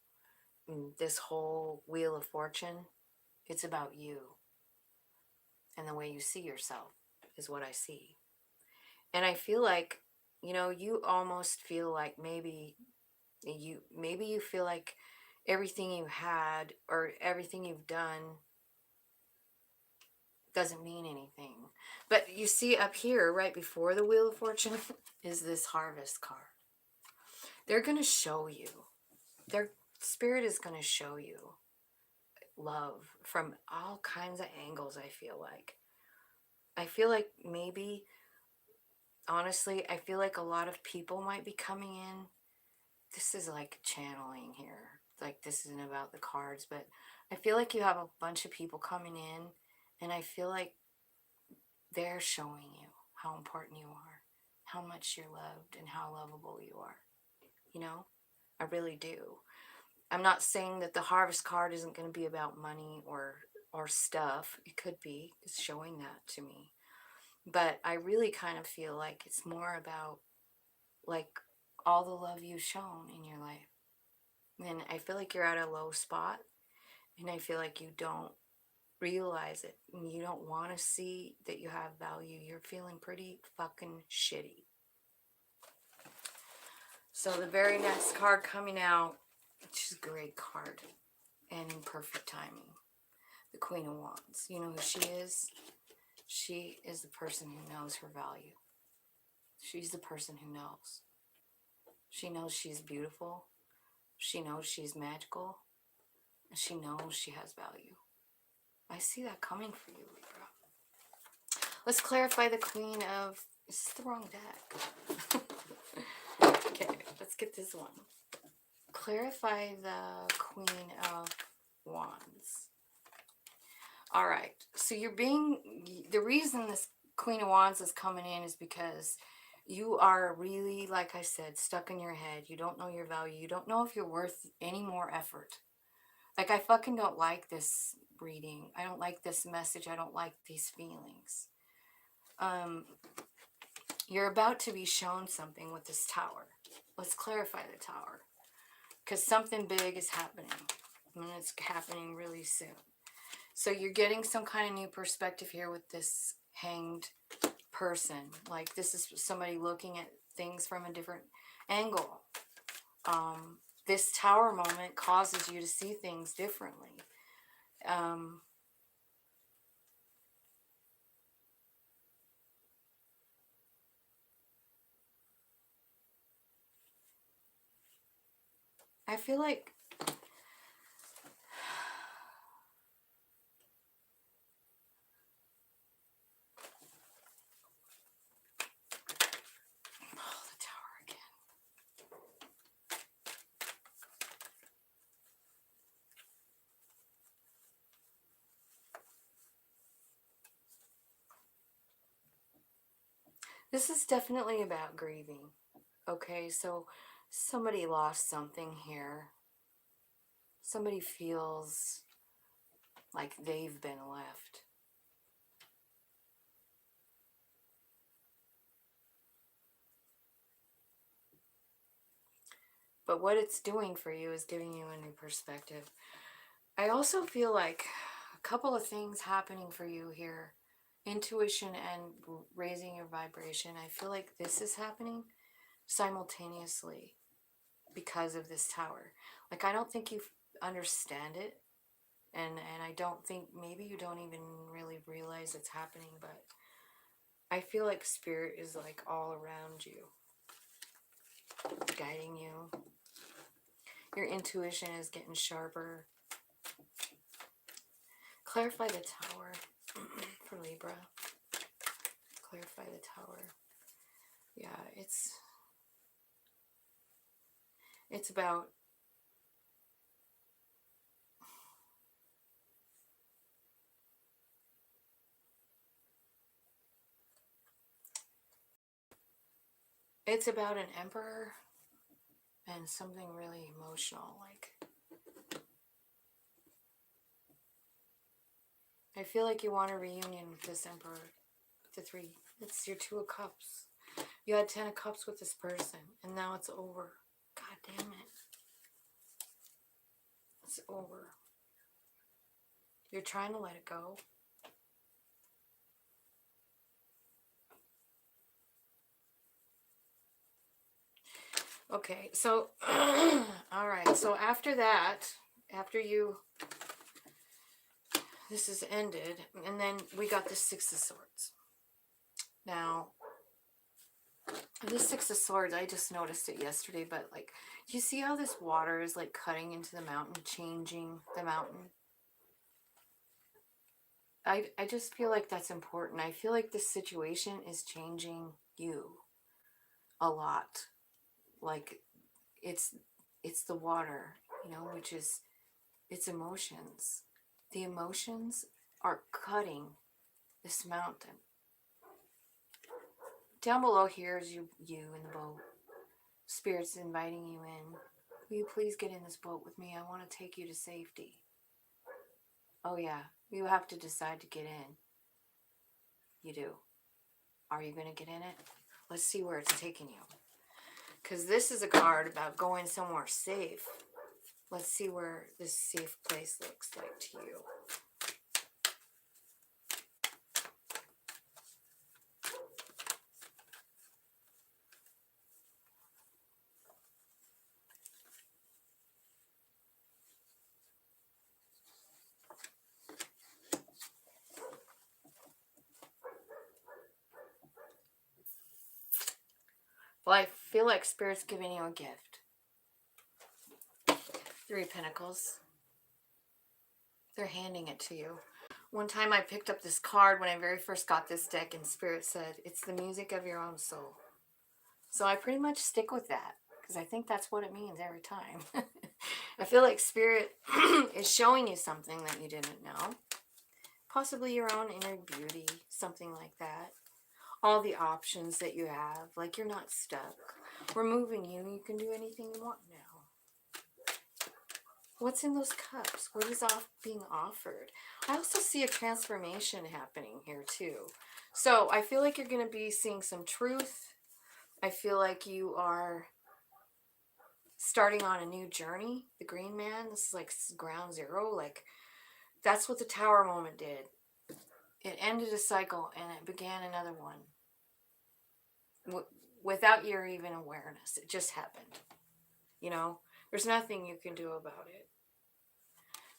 This whole wheel of fortune, it's about you and the way you see yourself is what I see. And I feel like, you know, you almost feel like maybe you feel like everything you had or everything you've done doesn't mean anything. But you see up here, right before the Wheel of Fortune, is this Harvest card. They're going to show you. Their spirit is going to show you love from all kinds of angles, I feel like. I feel like maybe, honestly, I feel like a lot of people might be coming in. This is like channeling here. Like, this isn't about the cards, but I feel like you have a bunch of people coming in, and I feel like they're showing you how important you are, how much you're loved, and how lovable you are. You know, I really do. I'm not saying that the Harvest card isn't going to be about money or stuff. It could be. It's showing that to me. But I really kind of feel like it's more about like all the love you've shown in your life. And I feel like you're at a low spot, and I feel like you don't realize it, and you don't want to see that you have value. You're feeling pretty fucking shitty. So the very next card coming out, which is a great card and in perfect timing, the Queen of Wands. You know who she is? She is the person who knows her value. She's the person who knows. She knows she's beautiful. She knows she's magical. And she knows she has value. I see that coming for you, Libra. Let's clarify the Queen of... This is the wrong deck. Okay, let's get this one. Clarify the Queen of Wands. All right, so the reason this Queen of Wands is coming in is because you are really, like I said, stuck in your head. You don't know your value. You don't know if you're worth any more effort. Like, I fucking don't like this reading. I don't like this message. I don't like these feelings. You're about to be shown something with this Tower. Let's clarify the Tower. Because something big is happening. And it's happening really soon. So you're getting some kind of new perspective here with this hanged person. Like, this is somebody looking at things from a different angle. This Tower moment causes you to see things differently. I feel like the Tower again. This is definitely about grieving. Okay, so somebody lost something here. Somebody feels like they've been left. But what it's doing for you is giving you a new perspective. I also feel like a couple of things happening for you here. Intuition and raising your vibration. I feel like this is happening simultaneously because of this Tower. Like, I don't think you understand it. And I don't think, maybe you don't even really realize it's happening, but I feel like Spirit is like all around you, guiding you. Your intuition is getting sharper. Clarify the Tower for Libra. Clarify the Tower. Yeah, it's about It's about an emperor and something really emotional. Like, I feel like you want a reunion with this emperor. The 3. It's your 2 of Cups. You had 10 of Cups with this person, and now it's over. God damn it. It's over. You're trying to let it go. Okay, so, alright, so after that, after this is ended, and then we got the 6 of Swords. Now, this 6 of Swords, I just noticed it yesterday, but like, you see how this water is like cutting into the mountain, changing the mountain? I just feel like that's important. I feel like this situation is changing you a lot. Like, it's the water, you know, which is, it's emotions. The emotions are cutting this mountain. Down below here is you in the boat. Spirit's inviting you in. Will you please get in this boat with me? I want to take you to safety. Oh yeah, you have to decide to get in. You do. Are you going to get in it? Let's see where it's taking you. Because this is a card about going somewhere safe. Let's see where this safe place looks like to you. Well, I feel like Spirit's giving you a gift. 3 of Pentacles. They're handing it to you. One time I picked up this card when I very first got this deck, and Spirit said, it's the music of your own soul. So I pretty much stick with that, because I think that's what it means every time. I feel like Spirit is showing you something that you didn't know. Possibly your own inner beauty, something like that. All the options that you have, like you're not stuck. We're moving you, you can do anything you want now. What's in those cups? What is being offered? I also see a transformation happening here too. So I feel like you're going to be seeing some truth. I feel like you are starting on a new journey. The Green Man, this is like ground zero. Like, that's what the Tower moment did. It ended a cycle and it began another one. Without your even awareness. It just happened. You know, there's nothing you can do about it.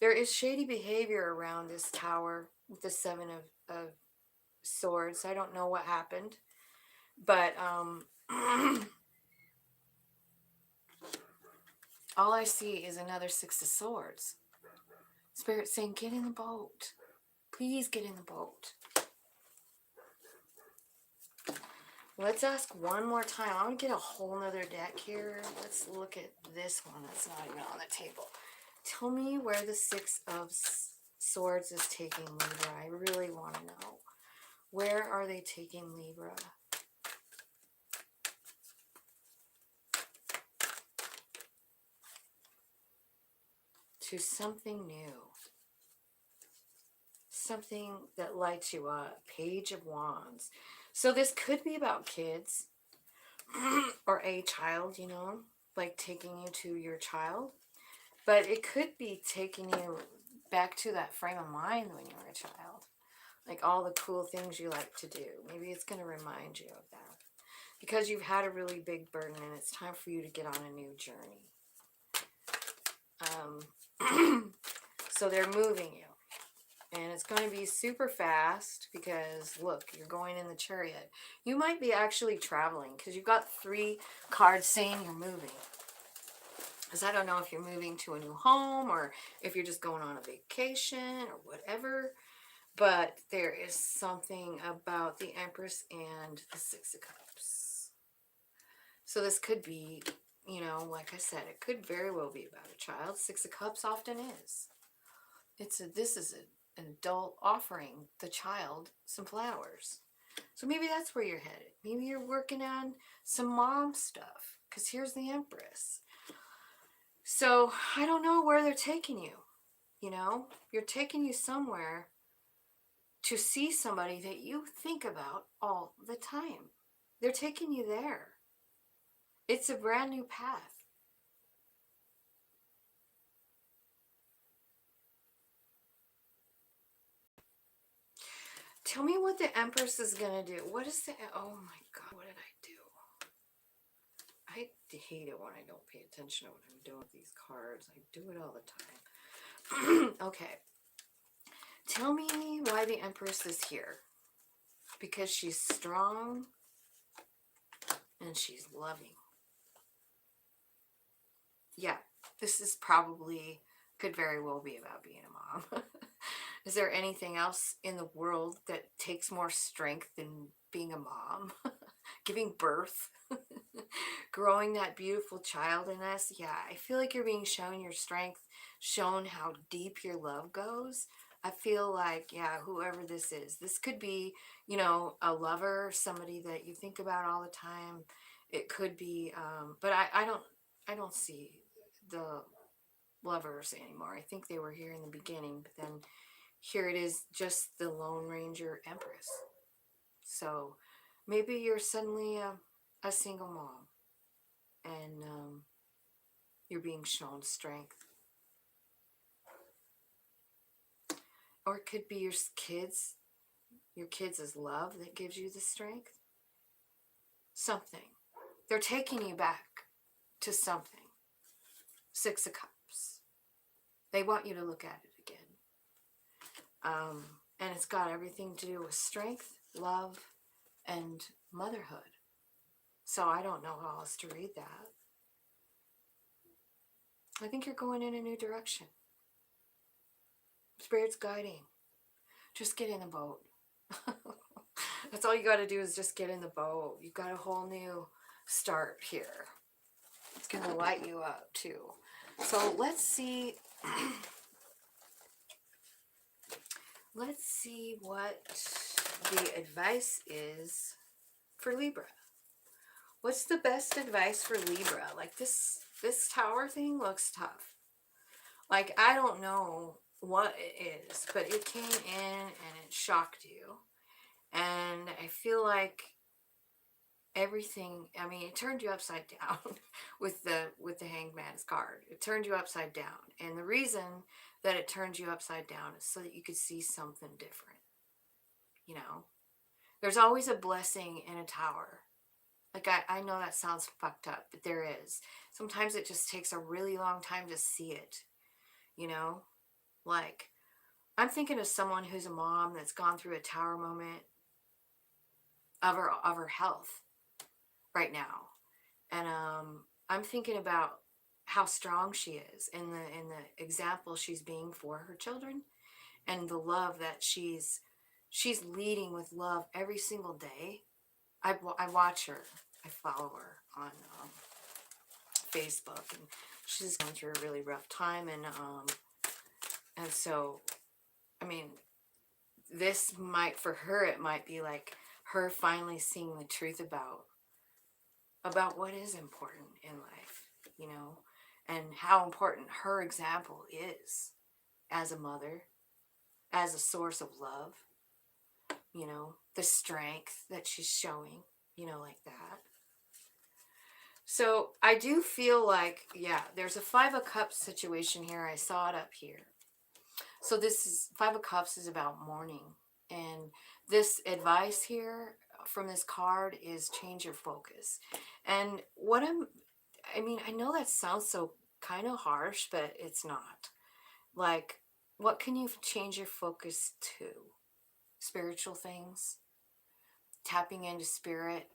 There is shady behavior around this tower with the 7 of Swords. I don't know what happened. But all I see is another 6 of Swords. Spirit saying, get in the boat. Please get in the boat. Let's ask one more time. I'm going to get a whole nother deck here. Let's look at this one that's not even on the table. Tell me where the 6 of Swords is taking Libra. I really want to know. Where are they taking Libra? To something new. Something that lights you up. Page of Wands. So this could be about kids. Or a child, you know. Like taking you to your child. But it could be taking you back to that frame of mind when you were a child. Like all the cool things you like to do. Maybe it's going to remind you of that. Because you've had a really big burden and it's time for you to get on a new journey. So they're moving you. And it's going to be super fast because, look, you're going in the Chariot. You might be actually traveling because you've got 3 cards saying you're moving. Because I don't know if you're moving to a new home or if you're just going on a vacation or whatever. But there is something about the Empress and the 6 of Cups. So this could be, you know, like I said, it could very well be about a child. 6 of Cups often is. This is an adult offering the child some flowers. So maybe that's where you're headed. Maybe you're working on some mom stuff, because here's the Empress. So I don't know where they're taking you. You know, you're taking you somewhere to see somebody that you think about all the time. They're taking you there. It's a brand new path. Tell me what the Empress is going to do. What is the... Oh my God, what did I do? I hate it when I don't pay attention to what I'm doing with these cards. I do it all the time. Okay. Tell me why the Empress is here. Because she's strong and she's loving. Yeah, this is probably, could very well be about being a mom. Is there anything else in the world that takes more strength than being a mom? Giving birth? Growing that beautiful child in us? Yeah, I feel like you're being shown your strength, shown how deep your love goes. I feel like, yeah, whoever this could be, you know, a lover, somebody that you think about all the time. It could be, but I don't see the lovers anymore. I think they were here in the beginning, but then here it is, just the Lone Ranger Empress. So maybe you're suddenly a single mom, and you're being shown strength. Or it could be your kids' love that gives you the strength. Something. They're taking you back to something. Six of Cups. They want you to look at it again. And it's got everything to do with strength, love, and motherhood. So I don't know how else to read that. I think you're going in a new direction. Spirit's guiding. Just get in the boat. That's all you got to do is just get in the boat. You've got a whole new start here. It's going to light you up too. So let's see. Let's see what the advice is for Libra. What's the best advice for Libra? Like this tower thing looks tough. Like, I don't know what it is, but it came in and it shocked you. And I feel like everything, I mean, it turned you upside down with the Hangman's card. It turned you upside down. And the reason that it turned you upside down is so that you could see something different. You know, there's always a blessing in a tower. Like, I know that sounds fucked up, but there is. Sometimes it just takes a really long time to see it. You know, like, I'm thinking of someone who's a mom that's gone through a tower moment of her health right now, and I'm thinking about how strong she is in the example she's being for her children, and the love that she's leading with love every single day. I watch her, I follow her on Facebook, and she's going through a really rough time, and so, I mean, this might, for her, it might be like her finally seeing the truth about what is important in life, you know, and how important her example is as a mother, as a source of love, you know, the strength that she's showing, you know, like that. So I do feel like, yeah, there's a Five of Cups situation here. I saw it up here. So this is, Five of Cups is about mourning. And this advice here from this card is change your focus. And what I mean, I know that sounds so kind of harsh, but it's not. Like, what can you change your focus to? Spiritual things, tapping into spirit,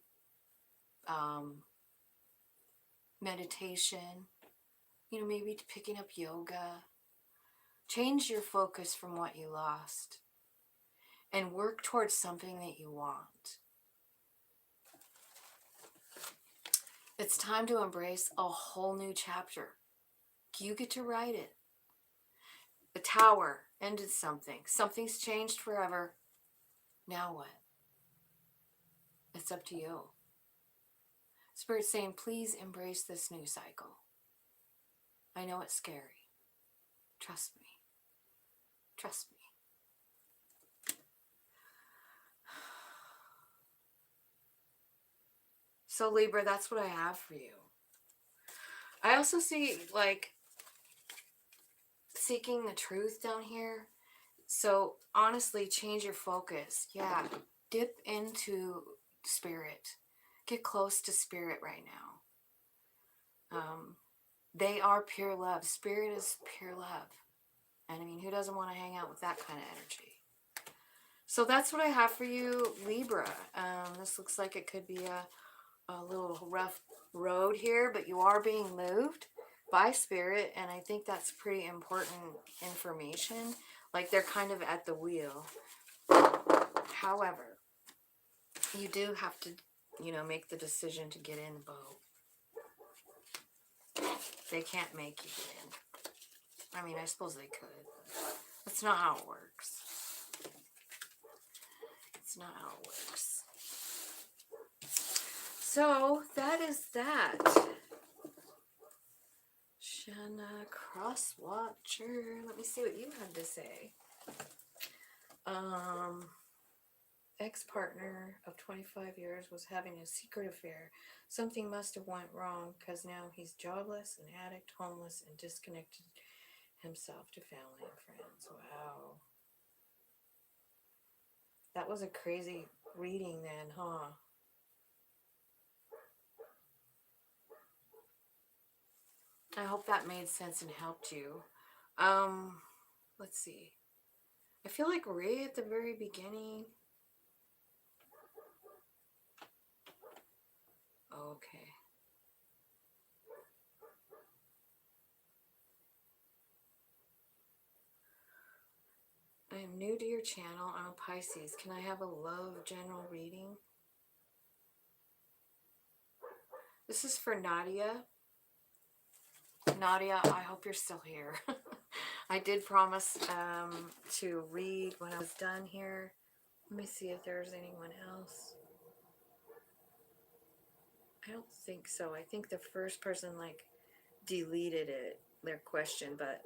meditation, you know, maybe picking up yoga. Change your focus from what you lost and work towards something that you want. It's time to embrace a whole new chapter. You get to write it. The tower ended something. Something's changed forever. Now what? It's up to you. Spirit's saying, please embrace this new cycle. I know it's scary. Trust me. Trust me. So Libra, that's what I have for you. I also see, like, seeking the truth down here. So honestly, change your focus. Yeah, dip into spirit. Get close to spirit right now. They are pure love. Spirit is pure love. And I mean, who doesn't want to hang out with that kind of energy? So that's what I have for you, Libra. This looks like it could be a little rough road here, but you are being moved by spirit, and I think that's pretty important information. Like, they're kind of at the wheel. However, you do have to, you know, make the decision to get in the boat. They can't make you get in. I mean, I suppose they could. That's not how it works. It's not how it works. So, that is that. Shanna Crosswatcher. Let me see what you had to say. Ex-partner of 25 years was having a secret affair. Something must have went wrong because now he's jobless, an addict, homeless, and disconnected himself to family and friends. Wow. That was a crazy reading then, huh? I hope that made sense and helped you. Let's see. I feel like right at the very beginning. Okay. I am new to your channel. I'm a Pisces. Can I have a love general reading? This is for Nadia. Nadia, I hope you're still here. I did promise to read when I was done here. Let me see if there's anyone else. I don't think so. I think the first person, like, deleted it, their question, but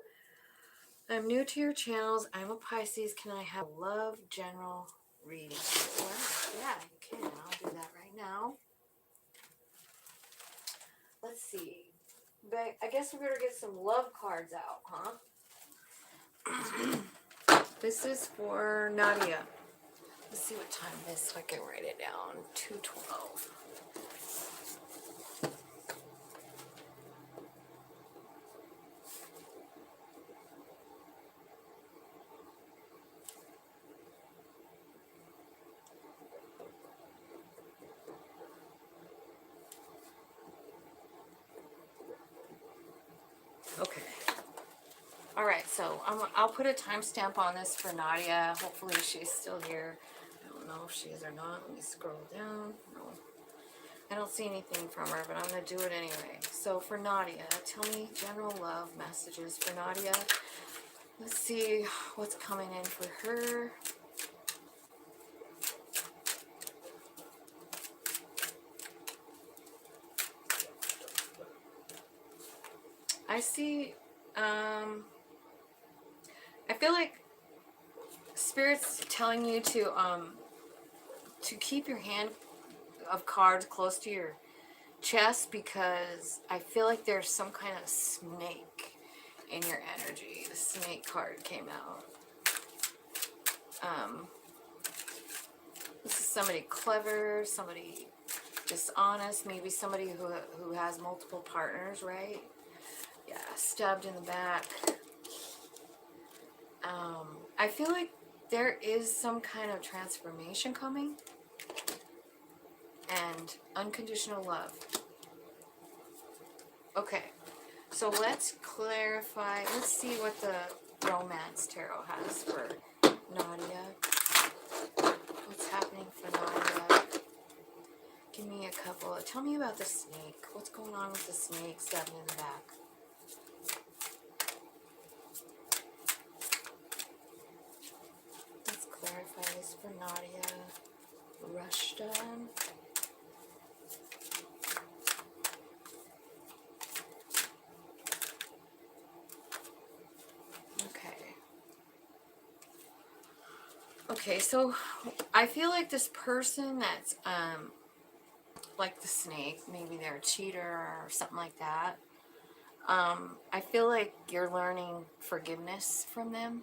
I'm new to your channels. I'm a Pisces. Can I have a love general reading? Well, yeah, you can. I'll do that right now. Let's see. But I guess we better get some love cards out, huh? This is for Nadia. Let's see what time it is so I can write it down. 2:12. Okay. All right, so I'll put a timestamp on this for Nadia. Hopefully she's still here. I don't know if she is or not. Let me scroll down. No, I don't see anything from her, but I'm going to do it anyway. So for Nadia, tell me general love messages for Nadia. Let's see what's coming in for her. I see, I feel like Spirit's telling you to keep your hand of cards close to your chest, because I feel like there's some kind of snake in your energy. The snake card came out. This is somebody clever, somebody dishonest, maybe somebody who has multiple partners, right? Yeah, stabbed in the back. I feel like there is some kind of transformation coming, and unconditional love. Okay, so let's clarify. Let's see what the romance tarot has for Nadia. What's happening for Nadia? Give me a couple. Tell me about the snake. What's going on with the snake stabbing in the back? Let's clarify this for nadiyahRushdan. Okay, so I feel like this person that's like the snake, maybe they're a cheater or something like that. I feel like you're learning forgiveness from them.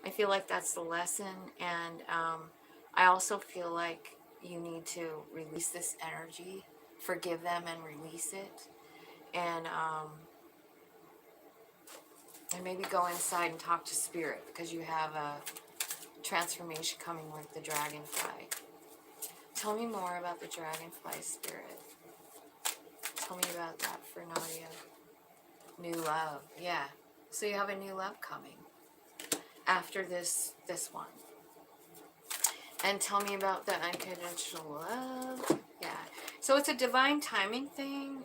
I feel like that's the lesson, and I also feel like you need to release this energy, forgive them and release it, and maybe go inside and talk to spirit, because you have a transformation coming with the dragonfly. Tell me more about the dragonfly, spirit. Tell me about that for Nadia. New love, yeah. So you have a new love coming after this one. And tell me about the unconditional love. Yeah. So it's a divine timing thing.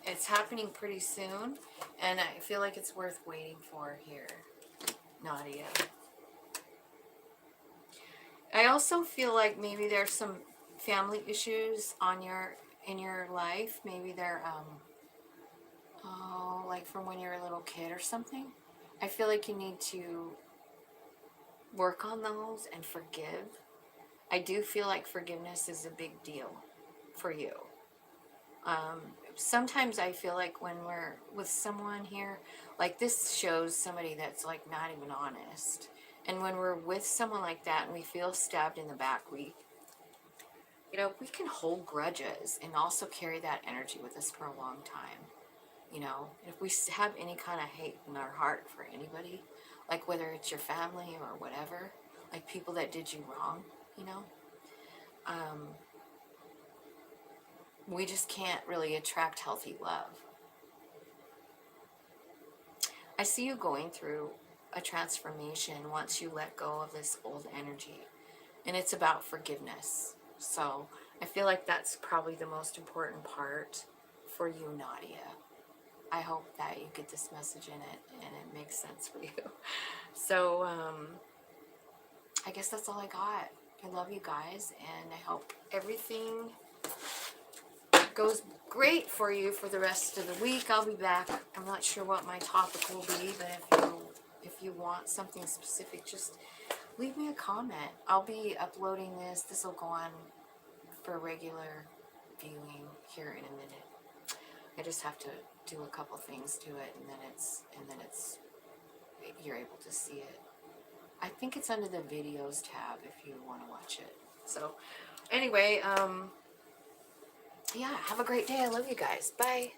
It's happening pretty soon, and I feel like it's worth waiting for here, Nadia. I also feel like maybe there's some family issues in your life. Maybe they're like from when you're a little kid or something. I feel like you need to work on those and forgive. I do feel like forgiveness is a big deal for you. Sometimes I feel like when we're with someone here, like this shows somebody that's like not even honest. And when we're with someone like that and we feel stabbed in the back, we can hold grudges and also carry that energy with us for a long time. If we have any kind of hate in our heart for anybody, like whether it's your family or whatever, like people that did you wrong, um, we just can't really attract healthy love. I see you going through a transformation once you let go of this old energy, and it's about forgiveness. So I feel like that's probably the most important part for you, Nadia. I hope that you get this message in it and it makes sense for you. So I guess that's all I got. I love you guys, and I hope everything goes great for you for the rest of the week. I'll be back. I'm not sure what my topic will be, but if you want something specific, just leave me a comment. I'll be uploading this. This will go on for regular viewing here in a minute. I just have to do a couple things to it, and then it's you're able to see it. I think it's under the videos tab if you want to watch it. So anyway, yeah, have a great day. I love you guys. Bye.